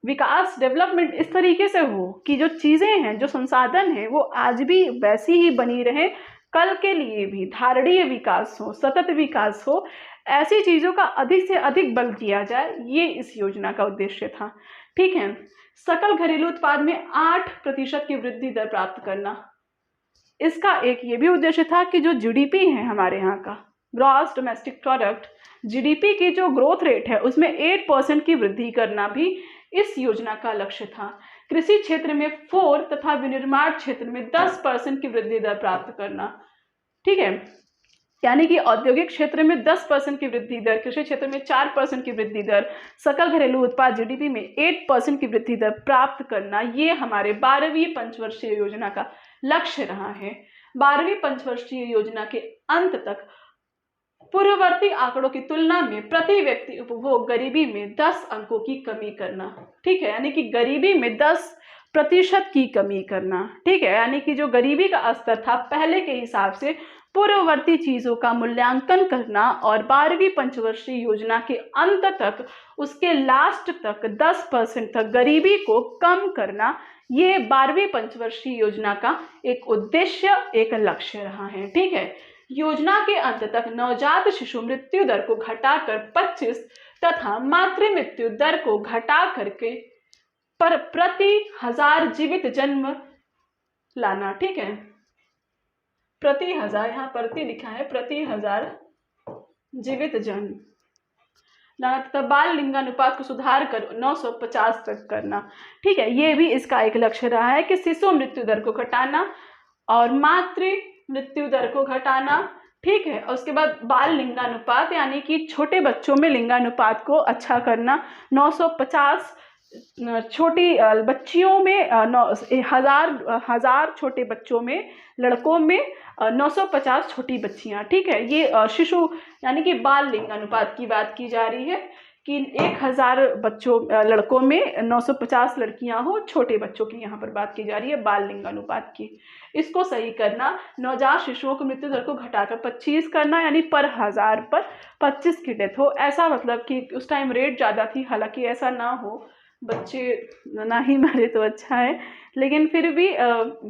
विकास डेवलपमेंट इस तरीके से हो कि जो चीज़ें हैं, जो संसाधन हैं, वो आज भी वैसी ही बनी रहे, कल के लिए भी धारणीय विकास हो, सतत विकास हो, ऐसी चीज़ों का अधिक से अधिक बल दिया जाए, ये इस योजना का उद्देश्य था, ठीक है। सकल घरेलू उत्पाद में 8% की वृद्धि दर प्राप्त करना, इसका एक ये भी उद्देश्य था कि जो जीडीपी है हमारे यहाँ का, ग्रॉस डोमेस्टिक प्रोडक्ट, जीडीपी की जो ग्रोथ रेट है, उसमें 8% की वृद्धि करना भी इस योजना का लक्ष्य था। कृषि क्षेत्र में 4 तथा विनिर्माण क्षेत्र में 10% की वृद्धि दर प्राप्त करना, ठीक है, यानी कि औद्योगिक क्षेत्र में 10% की वृद्धि दर, कृषि क्षेत्र में 4% की वृद्धि दर, सकल घरेलू उत्पाद जीडीपी में 8% की वृद्धि दर प्राप्त करना, ये हमारे 12वीं पंचवर्षीय योजना का लक्ष्य रहा है। 12वीं पंचवर्षीय योजना के अंत तक पूर्ववर्ती आंकड़ों की तुलना में प्रति व्यक्ति उपभोग गरीबी में 10 अंकों की कमी करना, ठीक है, यानी कि गरीबी में 10% की कमी करना, ठीक है, यानी कि जो गरीबी का स्तर था पहले के हिसाब से पूर्ववर्ती चीज़ों का मूल्यांकन करना, और 12वीं पंचवर्षीय योजना के अंत तक, उसके लास्ट तक 10% तक गरीबी को कम करना, ये 12वीं पंचवर्षीय योजना का एक उद्देश्य, एक लक्ष्य रहा है, ठीक है। योजना के अंत तक नवजात शिशु मृत्यु दर को घटाकर 25 तथा मातृ मृत्यु दर को घटा करके पर प्रति 1000 जीवित जन्म लाना, ठीक है, प्रति 1000, यहाँ प्रति लिखा है, प्रति 1000 जीवित जन्म लाना तथा बाल लिंगानुपात को सुधार कर 950 तक करना, ठीक है। ये भी इसका एक लक्ष्य रहा है कि शिशु मृत्यु दर को घटाना और मातृ मृत्यु दर को घटाना, ठीक है। और उसके बाद बाल लिंगानुपात यानी कि छोटे बच्चों में लिंगानुपात को अच्छा करना, 950 छोटी बच्चियों में 1000 छोटे बच्चों में, लड़कों में 950 छोटी बच्चियां, ठीक है। ये शिशु यानी कि बाल लिंगानुपात की बात की जा रही है कि 1000 बच्चों लड़कों में 950 लड़कियां हो, छोटे बच्चों की यहाँ पर बात की जा रही है बाल लिंगानुपात की। इसको सही करना, नवजात शिशुओं की मृत्यु दर को घटाकर 25 करना, यानी पर 1000 पर 25 की डेथ हो। ऐसा मतलब कि उस टाइम रेट ज़्यादा थी, हालांकि ऐसा ना हो, बच्चे ना ही मरे तो अच्छा है, लेकिन फिर भी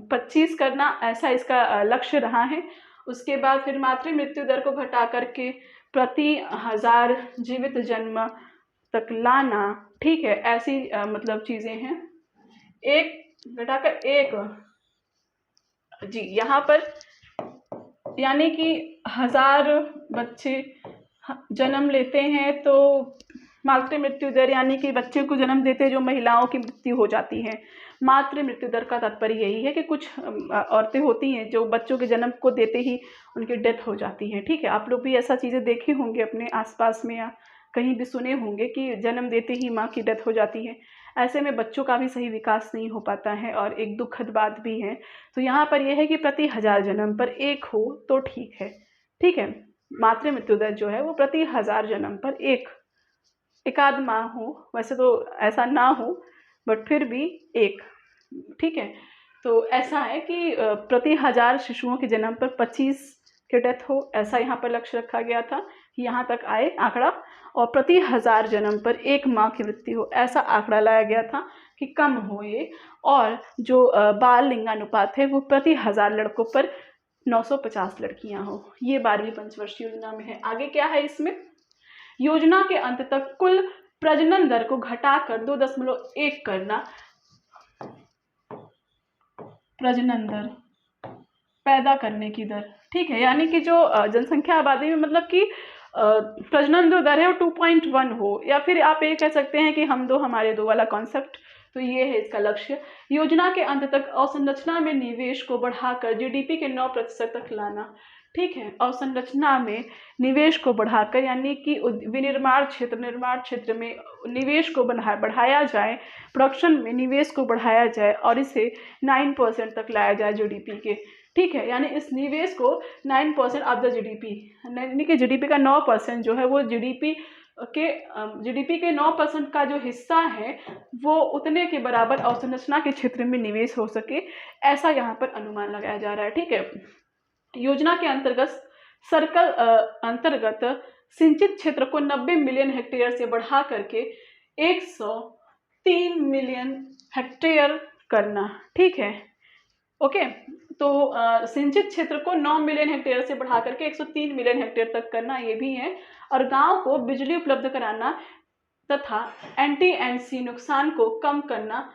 25 करना ऐसा इसका लक्ष्य रहा है। उसके बाद फिर मातृ मृत्यु दर को घटा करके प्रति 1000 जीवित जन्म तक लाना, ठीक है। ऐसी मतलब चीज़ें हैं। एक घटाकर एक, जी यहाँ पर यानी कि 1000 बच्चे जन्म लेते हैं तो मातृ मृत्यु दर यानी कि बच्चे को जन्म देते जो महिलाओं की मृत्यु हो जाती है। मातृ मृत्यु दर का तात्पर्य यही है कि कुछ औरतें होती हैं जो बच्चों के जन्म को देते ही उनकी डेथ हो जाती है, ठीक है। आप लोग भी ऐसा चीज़ें देखे होंगे अपने आसपास में या कहीं भी सुने होंगे कि जन्म देते ही माँ की डेथ हो जाती है। ऐसे में बच्चों का भी सही विकास नहीं हो पाता है और एक दुखद बात भी है। तो यहाँ पर यह है कि प्रति 1000 जन्म पर एक हो तो ठीक है, ठीक है। मातृ मृत्यु दर जो है वो प्रति 1000 जन्म पर एकाध माँ हो, वैसे तो ऐसा ना हो बट फिर भी एक, ठीक है। तो ऐसा है कि प्रति 1000 शिशुओं के जन्म पर 25 की डेथ हो, ऐसा यहाँ पर लक्ष्य रखा गया था कि यहाँ तक आए आंकड़ा। और प्रति 1000 जन्म पर एक माँ की मृत्यु हो, ऐसा आंकड़ा लाया गया था कि कम हो ये। और जो बाल लिंगानुपात है वो प्रति 1000 लड़कों पर 950 लड़कियाँ हो। ये 12वीं पंचवर्षीय योजना में है। आगे क्या है इसमें, योजना के अंत तक कुल प्रजनन दर को घटाकर 2.1 करना। प्रजनन दर, पैदा करने की दर, ठीक है। यानी कि जो जनसंख्या आबादी में मतलब कि प्रजनन जो दर है वो 2.1 हो, या फिर आप ये कह सकते हैं कि हम दो हमारे दो वाला कॉन्सेप्ट। तो ये है इसका लक्ष्य। योजना के अंत तक अवसंरचना में निवेश को बढ़ाकर जीडीपी के 9% तक लाना, ठीक है। अवसंरचना में निवेश को बढ़ाकर यानी कि विनिर्माण क्षेत्र, निर्माण क्षेत्र में निवेश को बढ़ाया जाए, प्रोडक्शन में निवेश को बढ़ाया जाए और इसे 9% तक लाया जाए जीडीपी के, ठीक है। यानी इस निवेश को 9% ऑफ द जीडीपी, यानी कि जीडीपी का 9% जो है वो जीडीपी के 9% का जो हिस्सा है वो उतने के बराबर अवसंरचना के क्षेत्र में निवेश हो सके, ऐसा यहाँ पर अनुमान लगाया जा रहा है, ठीक है। योजना के अंतर्गत सिंचित क्षेत्र को 90 मिलियन हेक्टेयर से बढ़ा करके 103 मिलियन हेक्टेयर करना, ठीक है, ओके। तो सिंचित क्षेत्र को 9 मिलियन हेक्टेयर से बढ़ा करके 103 मिलियन हेक्टेयर तक करना, ये भी है। और गांव को बिजली उपलब्ध कराना तथा एनटी नुकसान को कम करना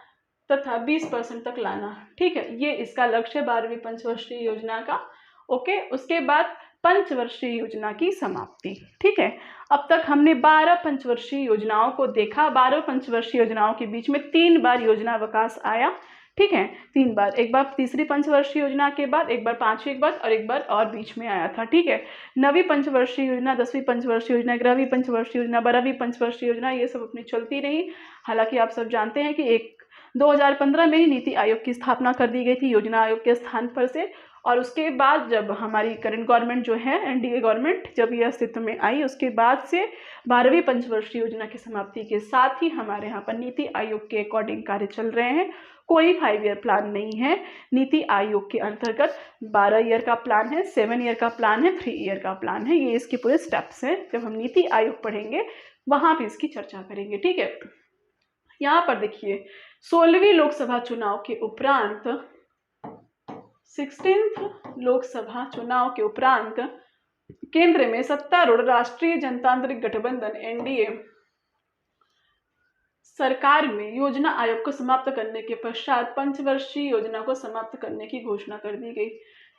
तथा 20% तक लाना, ठीक है। ये इसका लक्ष्य 12वीं पंचवर्षीय योजना का, ओके। उसके बाद पंचवर्षीय योजना की समाप्ति, ठीक है। अब तक हमने 12 पंचवर्षीय योजनाओं को देखा। 12 पंचवर्षीय योजनाओं के बीच में 3 बार योजना विकास आया, ठीक है, 3 बार। एक बार तीसरी पंचवर्षीय योजना के बाद, एक बार 5वीं के बाद और एक बार और बीच में आया था, ठीक है। 9वीं पंचवर्षीय योजना, 10वीं पंचवर्षीय योजना, 11वीं पंचवर्षीय योजना, 12वीं पंचवर्षीय योजना, ये सब अपनी चलती रही। हालांकि आप सब जानते हैं कि 2015 में ही नीति आयोग की स्थापना कर दी गई थी योजना आयोग के स्थान पर से। और उसके बाद जब हमारी करंट गवर्नमेंट जो है एनडीए गवर्नमेंट जब यह अस्तित्व में आई, उसके बाद से 12वीं पंचवर्षीय योजना की समाप्ति के साथ ही हमारे यहाँ पर नीति आयोग के अकॉर्डिंग कार्य चल रहे हैं। कोई 5 ईयर प्लान नहीं है नीति आयोग के अंतर्गत। 12 ईयर का प्लान है, 7 ईयर का प्लान है, 3 ईयर का प्लान है। ये इसके पूरे स्टेप्स हैं। जब हम नीति आयोग पढ़ेंगे वहाँ भी इसकी चर्चा करेंगे, ठीक है। यहाँ पर देखिए 16वीं लोकसभा चुनाव के उपरांत 16th लोकसभा चुनाव के उपरांत केंद्र में सत्तारूढ़ राष्ट्रीय जनतांत्रिक गठबंधन एनडीए सरकार में योजना आयोग को समाप्त करने के पश्चात पंचवर्षीय योजना को समाप्त करने की घोषणा कर दी गई,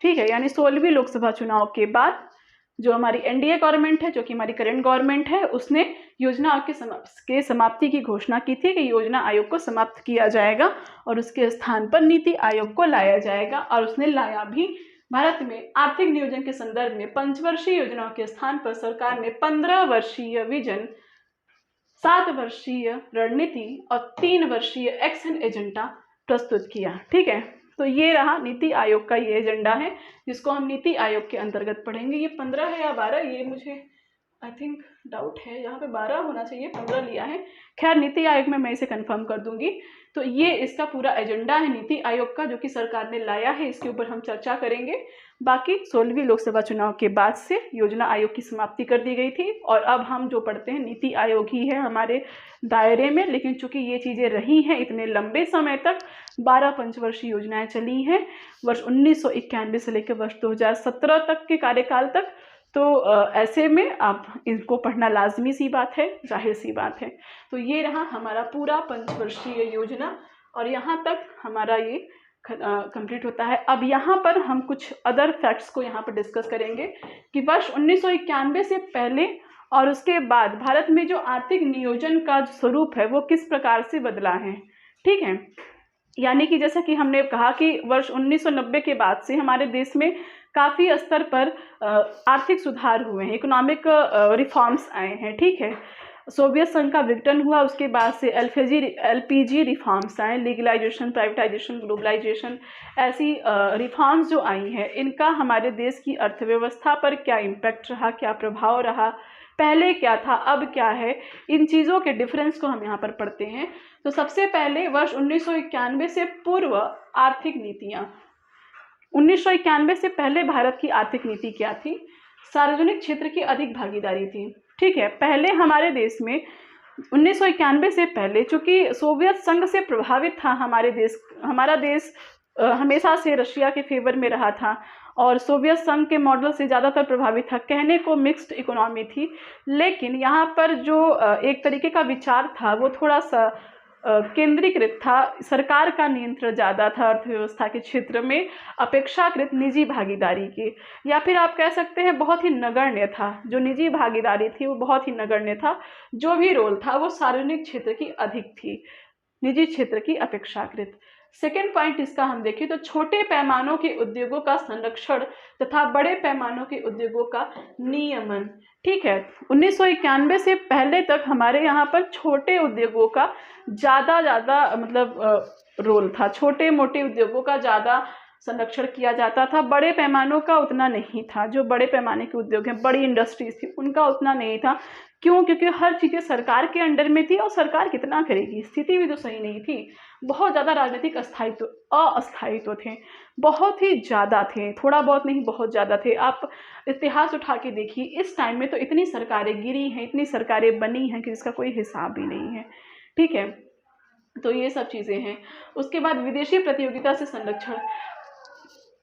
ठीक है। यानी 16वीं लोकसभा चुनाव के बाद जो हमारी एनडीए गवर्नमेंट है, जो कि हमारी करंट गवर्नमेंट है, उसने योजना आयोग के समाप्ति की घोषणा की थी कि योजना आयोग को समाप्त किया जाएगा और उसके स्थान पर नीति आयोग को लाया जाएगा। और उसने लाया भी भारत में आर्थिक नियोजन के संदर्भ में पंचवर्षीय योजनाओं के स्थान पर सरकार ने 15 वर्षीय विजन, 7 वर्षीय रणनीति और 3 वर्षीय एक्शन एजेंडा प्रस्तुत किया। ठीक है, तो ये रहा नीति आयोग का ये एजेंडा है जिसको हम नीति आयोग के अंतर्गत पढ़ेंगे। ये 15 है या 12, ये मुझे आई थिंक डाउट है, यहाँ पे 12 होना चाहिए, 15 लिया है। खैर नीति आयोग में मैं इसे कंफर्म कर दूंगी। तो ये इसका पूरा एजेंडा है नीति आयोग का, जो कि सरकार ने लाया है, इसके ऊपर हम चर्चा करेंगे। बाकी 16वीं लोकसभा चुनाव के बाद से योजना आयोग की समाप्ति कर दी गई थी और अब हम जो पढ़ते हैं नीति आयोग ही है हमारे दायरे में। लेकिन चूंकि ये चीज़ें रही हैं इतने लंबे समय तक, 12 पंचवर्षीय योजनाएं चली हैं वर्ष 1991 से लेकर वर्ष 2017 तक के कार्यकाल तक, तो ऐसे में आप इनको पढ़ना लाजमी सी बात है, जाहिर सी बात है। तो ये रहा हमारा पूरा पंचवर्षीय योजना और यहाँ तक हमारा ये कंप्लीट होता है। अब यहाँ पर हम कुछ अदर फैक्ट्स को यहाँ पर डिस्कस करेंगे कि वर्ष 1991 से पहले और उसके बाद भारत में जो आर्थिक नियोजन का स्वरूप है वो किस प्रकार से बदला है। ठीक है, यानी कि जैसा कि हमने कहा कि वर्ष 1990 के बाद से हमारे देश में काफ़ी स्तर पर आर्थिक सुधार हुए हैं, इकोनॉमिक रिफॉर्म्स आए हैं। ठीक है, सोवियत संघ का विघटन हुआ, उसके बाद से एलपीजी रिफॉर्म्स आए, लीगलाइजेशन, प्राइवेटाइजेशन, ग्लोबलाइजेशन, ऐसी रिफॉर्म्स जो आई हैं, इनका हमारे देश की अर्थव्यवस्था पर क्या इम्पैक्ट रहा, क्या प्रभाव रहा, पहले क्या था अब क्या है, इन चीज़ों के डिफरेंस को हम यहाँ पर पढ़ते हैं। तो सबसे पहले वर्ष 1991 से पूर्व आर्थिक नीतियाँ। 1991 से पहले भारत की आर्थिक नीति क्या थी? सार्वजनिक क्षेत्र की अधिक भागीदारी थी। ठीक है, पहले हमारे देश में 1991 से पहले, चूंकि सोवियत संघ से प्रभावित था हमारा देश हमेशा से रशिया के फेवर में रहा था और सोवियत संघ के मॉडल से ज़्यादातर प्रभावित था। कहने को मिक्स्ड इकोनॉमी थी, लेकिन यहाँ पर जो एक तरीके का विचार था वो थोड़ा सा केंद्रीकृत था, सरकार का नियंत्रण ज़्यादा था अर्थव्यवस्था के क्षेत्र में अपेक्षाकृत निजी भागीदारी के, या फिर आप कह सकते हैं बहुत ही नगण्य था। जो निजी भागीदारी थी वो बहुत ही नगण्य था, जो भी रोल था वो सार्वजनिक क्षेत्र की अधिक थी, निजी क्षेत्र की अपेक्षाकृत। सेकेंड पॉइंट इसका हम देखें तो छोटे पैमानों के उद्योगों का संरक्षण तथा बड़े पैमानों के उद्योगों का नियमन। ठीक है, 1991 से पहले तक हमारे यहाँ पर छोटे उद्योगों का ज़्यादा मतलब रोल था, छोटे मोटे उद्योगों का ज़्यादा संरक्षण किया जाता था, बड़े पैमानों का उतना नहीं था। जो बड़े पैमाने के उद्योग हैं, बड़ी इंडस्ट्रीज थी, उनका उतना नहीं था। क्यों? क्योंकि हर चीज़ें सरकार के अंडर में थी और सरकार कितना करेगी, स्थिति भी तो सही नहीं थी। बहुत ज़्यादा राजनीतिक अस्थायित्व थे, बहुत ही ज़्यादा थे, थोड़ा बहुत नहीं बहुत ज़्यादा थे। आप इतिहास उठा के देखिए, इस टाइम में तो इतनी सरकारें गिरी हैं, इतनी सरकारें बनी हैं कि जिसका कोई हिसाब ही नहीं है। ठीक है, तो ये सब चीज़ें हैं। उसके बाद विदेशी प्रतियोगिता से संरक्षण।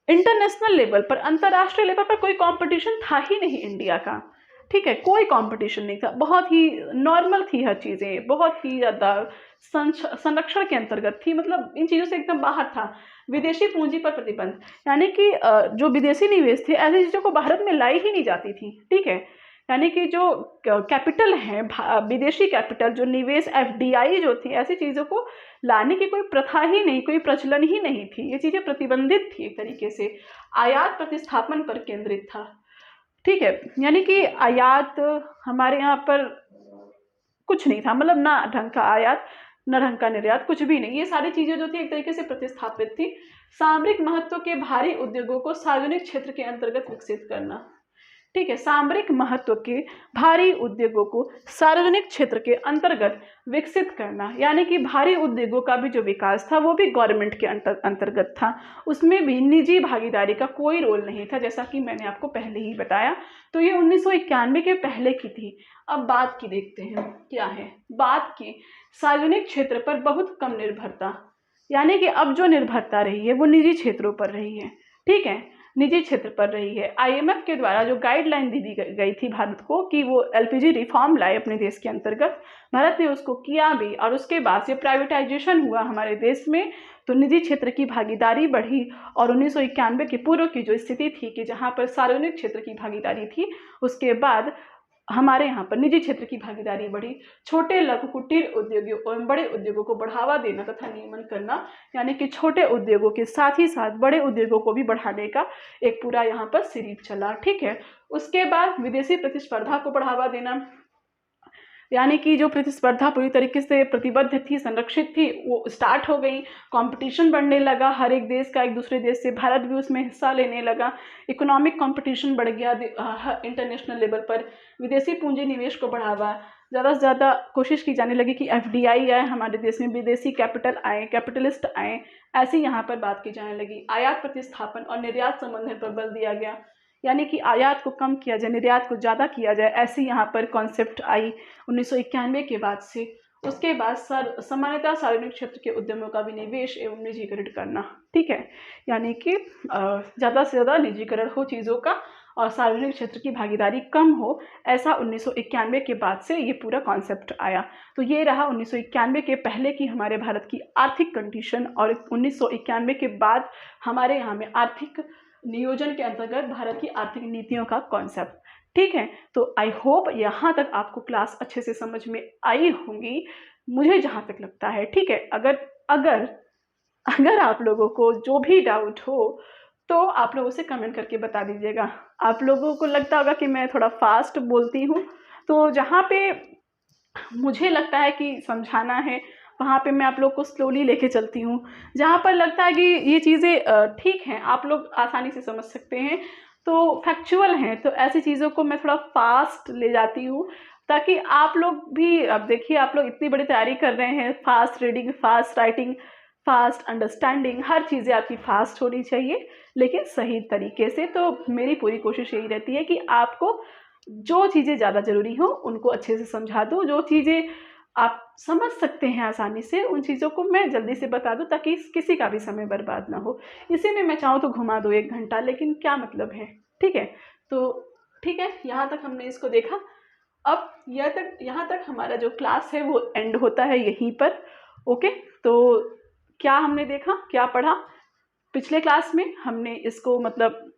इंटरनेशनल लेवल पर, अंतर्राष्ट्रीय लेवल पर कोई कंपटीशन था ही नहीं इंडिया का। ठीक है, कोई कंपटीशन नहीं था, बहुत ही नॉर्मल थी हर चीज़ें, बहुत ही ज़्यादा संरक्षण के अंतर्गत थी, मतलब इन चीज़ों से एकदम बाहर था। विदेशी पूंजी पर प्रतिबंध, यानी कि जो विदेशी निवेश थे ऐसी चीज़ों को भारत में लाई ही नहीं जाती थी। ठीक है, यानी कि जो कैपिटल है, विदेशी कैपिटल, जो निवेश एफडीआई जो थी, ऐसी चीज़ों को लाने की कोई प्रथा ही नहीं, कोई प्रचलन ही नहीं थी। ये चीज़ें प्रतिबंधित थी एक तरीके से, आयात प्रतिस्थापन पर केंद्रित था। ठीक है, यानी कि आयात हमारे यहाँ पर कुछ नहीं था, मतलब ना ढंग का आयात न ढंग का निर्यात, कुछ भी नहीं। ये सारी चीज़ें जो थी एक तरीके से प्रतिस्थापित थी। सामरिक महत्व के भारी उद्योगों को सार्वजनिक क्षेत्र के अंतर्गत विकसित करना। ठीक है, सामरिक महत्व के भारी उद्योगों को सार्वजनिक क्षेत्र के अंतर्गत विकसित करना, यानी कि भारी उद्योगों का भी जो विकास था वो भी गवर्नमेंट के अंतर्गत था, उसमें भी निजी भागीदारी का कोई रोल नहीं था, जैसा कि मैंने आपको पहले ही बताया। तो ये 1991 के पहले की थी। अब बात की देखते हैं क्या है। बात की सार्वजनिक क्षेत्र पर बहुत कम निर्भरता, यानी कि अब जो निर्भरता रही है वो निजी क्षेत्रों पर रही है। ठीक है, निजी क्षेत्र पर रही है। आईएमएफ के द्वारा जो गाइडलाइन दी गई थी भारत को कि वो एलपीजी रिफॉर्म लाए अपने देश के अंतर्गत, भारत ने उसको किया भी, और उसके बाद से प्राइवेटाइजेशन हुआ हमारे देश में, तो निजी क्षेत्र की भागीदारी बढ़ी। और 1991 के पूर्व की जो स्थिति थी कि जहाँ पर सार्वजनिक क्षेत्र की भागीदारी थी, उसके बाद हमारे यहाँ पर निजी क्षेत्र की भागीदारी बढ़ी, छोटे लघु कुटीर उद्योगों एवं बड़े उद्योगों को बढ़ावा देना तथा नियमन करना, यानी कि छोटे उद्योगों के साथ ही साथ बड़े उद्योगों को भी बढ़ाने का एक पूरा यहाँ पर सीरीज चला। ठीक है, उसके बाद विदेशी प्रतिस्पर्धा को बढ़ावा देना, यानी कि जो प्रतिस्पर्धा पूरी तरीके से प्रतिबद्ध थी, संरक्षित थी, वो स्टार्ट हो गई। कंपटीशन बढ़ने लगा, हर एक देश का एक दूसरे देश से, भारत भी उसमें हिस्सा लेने लगा। इकोनॉमिक कंपटीशन बढ़ गया इंटरनेशनल लेवल पर। विदेशी पूंजी निवेश को बढ़ावा, ज़्यादा से ज़्यादा कोशिश की जाने लगी कि FDI आए हमारे देश में, विदेशी कैपिटल आए, कैपिटलिस्ट आए, ऐसी यहाँ पर बात की जाने लगी। आयात प्रतिस्थापन और निर्यात संबंधन पर बल दिया गया, यानी कि आयात को कम किया जाए, निर्यात को ज़्यादा किया जाए, ऐसी यहाँ पर कॉन्सेप्ट आई 1991 के बाद से। उसके बाद सामान्यतः सार्वजनिक क्षेत्र के उद्यमों का विनिवेश एवं निजीकरण करना। ठीक है, यानी कि ज़्यादा से ज़्यादा निजीकरण हो चीज़ों का और सार्वजनिक क्षेत्र की भागीदारी कम हो, ऐसा 1991 के बाद से ये पूरा कॉन्सेप्ट आया। तो ये रहा 1991 के पहले की हमारे भारत की आर्थिक कंडीशन, और 1991 के बाद हमारे यहाँ में आर्थिक नियोजन के अंतर्गत भारत की आर्थिक नीतियों का कॉन्सेप्ट। ठीक है, तो आई होप यहाँ तक आपको क्लास अच्छे से समझ में आई होंगी, मुझे जहाँ तक लगता है। ठीक है, अगर आप लोगों को जो भी डाउट हो तो आप लोगों से कमेंट करके बता दीजिएगा। आप लोगों को लगता होगा कि मैं थोड़ा फास्ट बोलती हूँ, तो जहाँ पे मुझे लगता है कि समझाना है वहाँ पे मैं आप लोग को स्लोली लेके चलती हूँ। जहाँ पर लगता है कि ये चीज़ें ठीक हैं, आप लोग आसानी से समझ सकते हैं, तो फैक्चुअल हैं, तो ऐसी चीज़ों को मैं थोड़ा फास्ट ले जाती हूँ, ताकि आप लोग भी, अब देखिए आप लोग इतनी बड़ी तैयारी कर रहे हैं, fast reading, fast writing, fast understanding, हर चीज़ें आपकी फास्ट होनी चाहिए, लेकिन सही तरीके से। तो मेरी पूरी कोशिश यही रहती है कि आपको जो चीज़ें ज़्यादा ज़रूरी हो उनको अच्छे से समझा दूँ, जो चीज़ें आप समझ सकते हैं आसानी से, उन चीज़ों को मैं जल्दी से बता दूं, ताकि किसी का भी समय बर्बाद ना हो। इसी में मैं चाहूँ तो घुमा दो 1 घंटा, लेकिन क्या मतलब है। ठीक है, तो ठीक है, यहाँ तक हमने इसको देखा। अब यहाँ तक हमारा जो क्लास है वो एंड होता है यहीं पर। ओके, तो क्या हमने देखा, क्या पढ़ा? पिछले क्लास में हमने इसको मतलब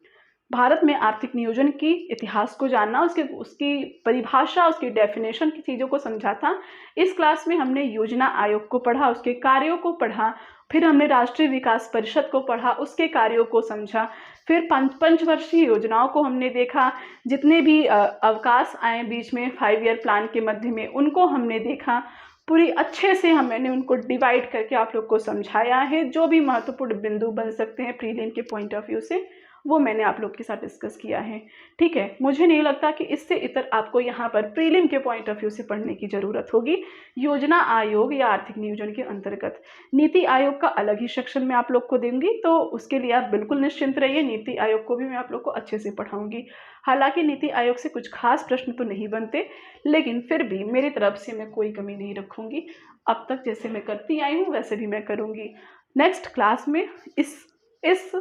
भारत में आर्थिक नियोजन की इतिहास को जानना, उसकी परिभाषा, उसकी डेफिनेशन की चीज़ों को समझा था। इस क्लास में हमने योजना आयोग को पढ़ा, उसके कार्यों को पढ़ा, फिर हमने राष्ट्रीय विकास परिषद को पढ़ा, उसके कार्यों को समझा, फिर पंचवर्षीय योजनाओं को हमने देखा, जितने भी अवकाश आए बीच में 5 ईयर प्लान के मध्य में, उनको हमने देखा पूरी अच्छे से। मैंने उनको डिवाइड करके आप लोग को समझाया है, जो भी महत्वपूर्ण बिंदु बन सकते हैं प्रीलिम के पॉइंट ऑफ व्यू से, वो मैंने आप लोग के साथ डिस्कस किया है। ठीक है, मुझे नहीं लगता कि इससे इतर आपको यहाँ पर प्रीलिम के पॉइंट ऑफ व्यू से पढ़ने की ज़रूरत होगी। योजना आयोग या आर्थिक नियोजन के अंतर्गत नीति आयोग का अलग ही सेक्शन में आप लोग को दूंगी, तो उसके लिए आप बिल्कुल निश्चिंत रहिए। नीति आयोग को भी मैं आप लोग को अच्छे से पढ़ाऊँगी। हालांकि नीति आयोग से कुछ खास प्रश्न तो नहीं बनते, लेकिन फिर भी मेरी तरफ से मैं कोई कमी नहीं रखूँगी। अब तक जैसे मैं करती आई हूँ वैसे भी मैं करूँगी। नेक्स्ट क्लास में इस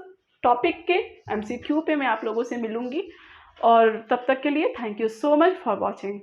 टॉपिक के MCQ पे मैं आप लोगों से मिलूंगी, और तब तक के लिए thank you so much for watching.